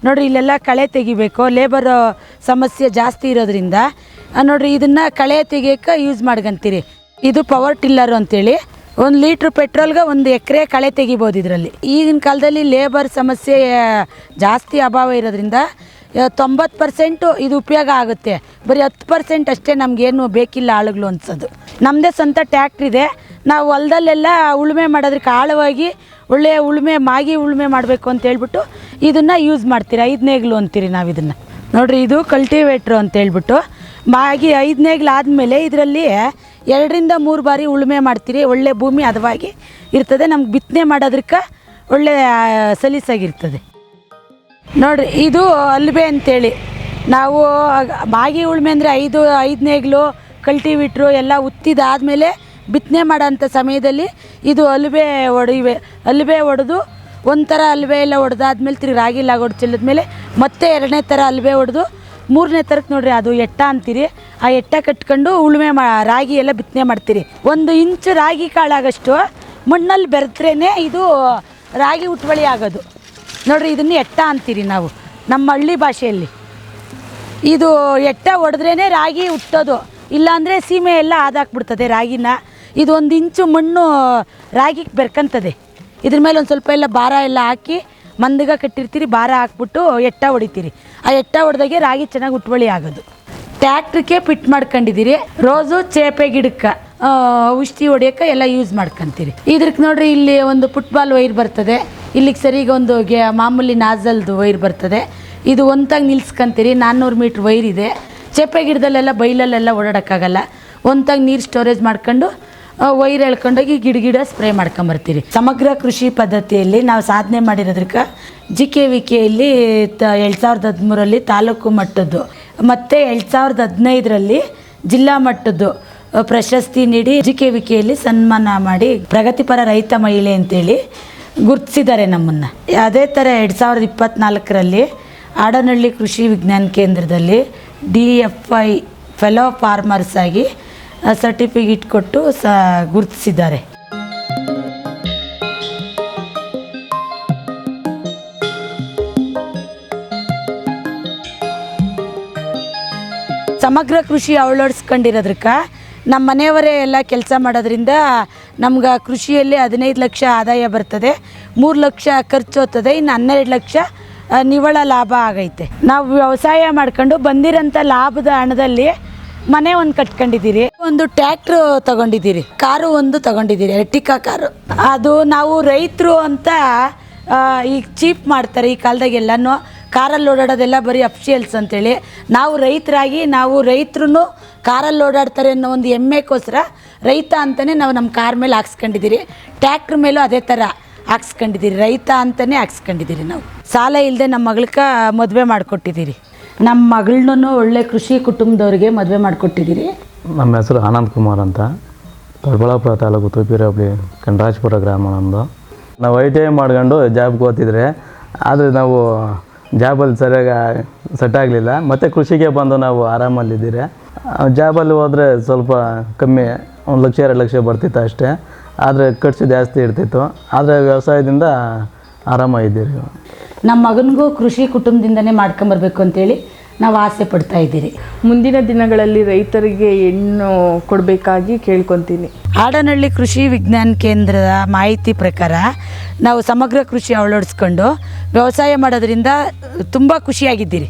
ನೋಡಿರಿ ಇಲ್ಲೆಲ್ಲ ಕಳೆ ತೆಗಿಬೇಕು, ಲೇಬರ್ ಸಮಸ್ಯೆ ಜಾಸ್ತಿ ಇರೋದ್ರಿಂದ ನೋಡಿರಿ ಇದನ್ನು ಕಳೆ ತೆಗಿಯೋಕ್ಕೆ ಯೂಸ್ ಮಾಡ್ಕೊಂತೀರಿ. ಇದು ಪವರ್ ಟಿಲ್ಲರು ಅಂತೇಳಿ 1 ಲೀಟ್ರ್ ಪೆಟ್ರೋಲ್ಗೆ 1 ಎಕರೆ ಕಳೆ ತೆಗಿಬೋದು ಇದರಲ್ಲಿ. ಈಗಿನ ಕಾಲದಲ್ಲಿ ಲೇಬರ್ ಸಮಸ್ಯೆ ಜಾಸ್ತಿ ಅಭಾವ ಇರೋದ್ರಿಂದ 90% ಇದು ಉಪಯೋಗ ಆಗುತ್ತೆ. ಬರೀ 10% ಅಷ್ಟೇ ನಮಗೇನು ಬೇಕಿಲ್ಲ ಆಳುಗಳು ಅನ್ಸೋದು. ನಮ್ಮದೇ ಸ್ವಂತ ಟ್ಯಾಕ್ಟ್ರಿದೆ. ನಾವು ಹೊಲದಲ್ಲೆಲ್ಲ ಉಳುಮೆ ಮಾಡೋದಕ್ಕೆ ಆಳವಾಗಿ ಒಳ್ಳೆಯ ಉಳುಮೆ ಮಾಗಿ ಉಳುಮೆ ಮಾಡಬೇಕು ಅಂತ ಹೇಳ್ಬಿಟ್ಟು ಇದನ್ನು ಯೂಸ್ ಮಾಡ್ತೀರಿ. 5 ನೇಗಿಲು ಅಂತೀರಿ ನಾವು ಇದನ್ನು. ನೋಡಿರಿ ಇದು ಕಲ್ಟಿವೇಟ್ರು ಅಂತ ಹೇಳ್ಬಿಟ್ಟು ಮಾಗಿ 5 ನೇಗಿಲು ಆದಮೇಲೆ ಇದರಲ್ಲಿ 2 ರಿಂದ 3 ಬಾರಿ ಉಳುಮೆ ಮಾಡ್ತೀರಿ. ಒಳ್ಳೆ ಭೂಮಿ ಹದವಾಗಿ ಇರ್ತದೆ, ನಮ್ಗೆ ಬಿತ್ತನೆ ಮಾಡೋದಕ್ಕೆ ಒಳ್ಳೆ ಸಲೀಸಾಗಿರ್ತದೆ. ನೋಡಿರಿ ಇದು ಅಲ್ಬೆ ಅಂತೇಳಿ ನಾವು ಮಾಗಿ ಉಳುಮೆ ಅಂದರೆ 5 ನೇಗಿಲು ಕಲ್ಟಿವೇಟ್ರು ಎಲ್ಲ ಉತ್ತಿದಾದಮೇಲೆ ಬಿತ್ತನೆ ಮಾಡೋಂಥ ಸಮಯದಲ್ಲಿ ಇದು ಅಲ್ಬೆ ಹೊಡೆದು ಒಂಥರ ಅಲ್ಬೆ ಎಲ್ಲ ಹೊಡೆದಾದ್ಮೇಲೆ ತಿರುಗಿ ರಾಗಿ ಲಾಗೋಡು ಚೆಲ್ಲಿದ್ಮೇಲೆ ಮತ್ತೆ 2ನೇ ಥರ ಅಲ್ಬೆ ಹೊಡೆದು 3ನೇ ಥರಕ್ಕೆ ನೋಡಿರಿ ಅದು ಎಟ್ಟ ಅಂತೀರಿ. ಆ ಎಟ್ಟ ಕಟ್ಕೊಂಡು ಉಳುಮೆ ರಾಗಿ ಎಲ್ಲ ಬಿತ್ತನೆ ಮಾಡ್ತೀರಿ. 1 ಇಂಚು ರಾಗಿ ಕಾಳಾಗಷ್ಟು ಮಣ್ಣಲ್ಲಿ ಬೆರೆದ್ರೇ ಇದು ರಾಗಿ ಉಟ್ವಳಿ ಆಗೋದು. ನೋಡಿರಿ ಇದನ್ನು ಎಟ್ಟ ಅಂತೀರಿ ನಾವು ನಮ್ಮ ಹಳ್ಳಿ ಭಾಷೆಯಲ್ಲಿ. ಇದು ಎಟ್ಟ ಹೊಡೆದ್ರೇ ರಾಗಿ ಹುಟ್ಟೋದು, ಇಲ್ಲಾಂದರೆ ಸೀಮೆ ಎಲ್ಲ ಆದಾಕ್ಬಿಡ್ತದೆ ರಾಗಿನ. ಇದು 1 ಇಂಚು ಮಣ್ಣು ರಾಗಿಗೆ ಬೆರ್ಕಂತದೆ. ಇದ್ರ ಮೇಲೆ ಒಂದು ಸ್ವಲ್ಪ ಎಲ್ಲ ಭಾರ ಎಲ್ಲ ಹಾಕಿ ಮಂದಗ ಕಟ್ಟಿರ್ತೀರಿ, ಭಾರ ಹಾಕ್ಬಿಟ್ಟು ಎಟ್ಟ ಹೊಡಿತೀರಿ. ಆ ಎಟ್ಟ ಹೊಡೆದಾಗೆ ರಾಗಿ ಚೆನ್ನಾಗಿ ಉಟ್ವಳಿ ಆಗೋದು. ಟ್ಯಾಕ್ಟ್ರಿಗೆ ಫಿಟ್ ಮಾಡ್ಕೊಂಡಿದ್ದೀರಿ. ರೋಸು ಚೇಪೆ ಗಿಡಕ್ಕೆ ಔಷಧಿ ಹೊಡಿಯೋಕ್ಕೆ ಎಲ್ಲ ಯೂಸ್ ಮಾಡ್ಕೊತೀರಿ. ಇದ್ರಕ್ಕೆ ನೋಡಿರಿ ಇಲ್ಲಿ ಒಂದು ಫುಟ್ಬಾಲ್ ವೈರ್ ಬರ್ತದೆ, ಇಲ್ಲಿಗೆ ಸರಿಗೆ ಒಂದು ಮಾಮೂಲಿ ನಾಜಲ್ದು ವೈರ್ ಬರ್ತದೆ. ಇದು ಒಂತಾಗಿ ನಿಲ್ಸ್ಕೊಂತೀರಿ. 400 ಮೀಟ್ರ್ ವೈರ್ ಇದೆ. ಚೇಪೆ ಗಿಡದಲ್ಲೆಲ್ಲ ಬೈಲಲ್ಲೆಲ್ಲ ಓಡಾಡೋಕ್ಕಾಗಲ್ಲ. ಒಂತಾಗಿ ನೀರು ಸ್ಟೋರೇಜ್ ಮಾಡ್ಕೊಂಡು ವೈರ್ ಎಳ್ಕೊಂಡೋಗಿ ಗಿಡ ಸ್ಪ್ರೇ ಮಾಡ್ಕೊಂಬರ್ತೀರಿ. ಸಮಗ್ರ ಕೃಷಿ ಪದ್ಧತಿಯಲ್ಲಿ ನಾವು ಸಾಧನೆ ಮಾಡಿರೋದಕ್ಕೆ GKVKಯಲ್ಲಿ 2013ರಲ್ಲಿ ತಾಲೂಕು ಮಟ್ಟದ್ದು ಮತ್ತು 2015ರಲ್ಲಿ ಜಿಲ್ಲಾ ಮಟ್ಟದ್ದು ಪ್ರಶಸ್ತಿ ನೀಡಿ GKVKಯಲ್ಲಿ ಸನ್ಮಾನ ಮಾಡಿ ಪ್ರಗತಿಪರ ರೈತ ಮಹಿಳೆ ಅಂತೇಳಿ ಗುರುತಿಸಿದ್ದಾರೆ ನಮ್ಮನ್ನು. ಅದೇ ಥರ 2024ರಲ್ಲಿ ಆಡನಹಳ್ಳಿ ಕೃಷಿ ವಿಜ್ಞಾನ ಕೇಂದ್ರದಲ್ಲಿ DFI ಫೆಲೋ ಫಾರ್ಮರ್ಸ್ ಆಗಿ ಸರ್ಟಿಫಿಕೇಟ್ ಕೊಟ್ಟು ಗುರುತಿಸಿದ್ದಾರೆ. ಸಮಗ್ರ ಕೃಷಿ ಅಳವಡಿಸ್ಕೊಂಡಿರೋದ್ರಕ್ಕೆ ನಮ್ಮ ಮನೆಯವರೇ ಎಲ್ಲ ಕೆಲಸ ಮಾಡೋದ್ರಿಂದ ನಮ್ಗೆ ಕೃಷಿಯಲ್ಲಿ 15 ಲಕ್ಷ ಆದಾಯ ಬರ್ತದೆ, 3 ಲಕ್ಷ ಖರ್ಚು ಹೋಗ್ತದೆ, ಇನ್ನು 12 ಲಕ್ಷ ನಿವ್ವಳ ಲಾಭ ಆಗೈತೆ. ನಾವು ವ್ಯವಸಾಯ ಮಾಡ್ಕೊಂಡು ಬಂದಿರೋಂಥ ಲಾಭದ ಹಣದಲ್ಲಿ ಮನೆ ಒಂದು ಕಟ್ಕೊಂಡಿದ್ದೀರಿ, ಒಂದು ಟ್ಯಾಕ್ಟ್ರು ತಗೊಂಡಿದ್ದೀರಿ, ಕಾರು ಒಂದು ತಗೊಂಡಿದ್ದೀರಿ, ಎರ್ಟಿಕಾ ಕಾರು. ಅದು ನಾವು ರೈತರು ಅಂತ ಈಗ ಚೀಪ್ ಮಾಡ್ತಾರೆ ಈ ಕಾಲದಾಗೆಲ್ಲನೂ. ಕಾರಲ್ಲಿ ಓಡಾಡೋದೆಲ್ಲ ಬರೀ ಅಫಿಷಿಯಲ್ಸ್ ಅಂತೇಳಿ. ನಾವು ರೈತರಾಗಿ ನಾವು ರೈತರು ಕಾರಲ್ಲಿ ಓಡಾಡ್ತಾರೆ ಅನ್ನೋ ಒಂದು ಹೆಮ್ಮೆಗೋಸ್ಕರ ರೈತ ಅಂತಲೇ ನಾವು ನಮ್ಮ ಕಾರ್ ಮೇಲೆ ಹಾಕ್ಸ್ಕೊಂಡಿದ್ದೀರಿ. ಟ್ಯಾಕ್ಟ್ರ್ ಮೇಲೂ ಅದೇ ಥರ ಹಾಕ್ಸ್ಕೊಂಡಿದ್ದೀರಿ, ರೈತ ಅಂತಲೇ ಹಾಕ್ಸ್ಕೊಂಡಿದ್ದೀರಿ. ನಾವು ಸಾಲ ಇಲ್ಲದೆ ನಮ್ಮ ಮಗಳ್ಗೆ ಮದುವೆ ಮಾಡಿಕೊಟ್ಟಿದ್ದೀರಿ. ನಮ್ಮ ಮಗಳನ್ನೂ ಒಳ್ಳೆ ಕೃಷಿ ಕುಟುಂಬದವ್ರಿಗೆ ಮದುವೆ ಮಾಡಿಕೊಟ್ಟಿದ್ದೀರಿ. ನಮ್ಮ ಹೆಸರು ಆನಂದ್ ಕುಮಾರ್ ಅಂತ, ದೊಡ್ಡಬಳ್ಳಾಪುರ ತಾಲೂಕು ತೂಪಿರ ಹೋಬಳಿ ಕನರಾಜಪುರ ಗ್ರಾಮ ನಮ್ಮದು. ನಾವು ITI ಮಾಡ್ಕೊಂಡು ಜಾಬ್ಗೆ ಹೋಗ್ತಿದ್ರೆ, ಆದರೆ ನಾವು ಜಾಬಲ್ಲಿ ಸರಿಯಾಗಿ ಸೆಟ್ ಆಗಲಿಲ್ಲ. ಮತ್ತು ಕೃಷಿಗೆ ಬಂದು ನಾವು ಆರಾಮಲ್ಲಿದ್ದೀರಿ. ಜಾಬಲ್ಲಿ ಹೋದರೆ ಸ್ವಲ್ಪ ಕಮ್ಮಿ, 1 ಲಕ್ಷ 2 ಲಕ್ಷ ಬರ್ತಿತ್ತು ಅಷ್ಟೇ, ಆದರೆ ಖರ್ಚು ಜಾಸ್ತಿ ಇರ್ತಿತ್ತು. ಆದರೆ ವ್ಯವಸಾಯದಿಂದ ಆರಾಮಾಗಿದ್ದೀರಿ. ನಮ್ಮ ಮಗನಿಗೂ ಕೃಷಿ ಕುಟುಂಬದಿಂದನೇ ಮಾಡ್ಕೊಂಬರ್ಬೇಕು ಅಂತೇಳಿ ನಾವು ಆಸೆ ಪಡ್ತಾ ಇದ್ದೀರಿ. ಮುಂದಿನ ದಿನಗಳಲ್ಲಿ ರೈತರಿಗೆ ಹೆಣ್ಣು ಕೊಡಬೇಕಾಗಿ ಕೇಳ್ಕೊತೀನಿ. ಆಡನಹಳ್ಳಿ ಕೃಷಿ ವಿಜ್ಞಾನ ಕೇಂದ್ರದ ಮಾಹಿತಿ ಪ್ರಕಾರ ನಾವು ಸಮಗ್ರ ಕೃಷಿ ಅಳವಡಿಸ್ಕೊಂಡು ವ್ಯವಸಾಯ ಮಾಡೋದ್ರಿಂದ ತುಂಬ ಖುಷಿಯಾಗಿದ್ದೀರಿ.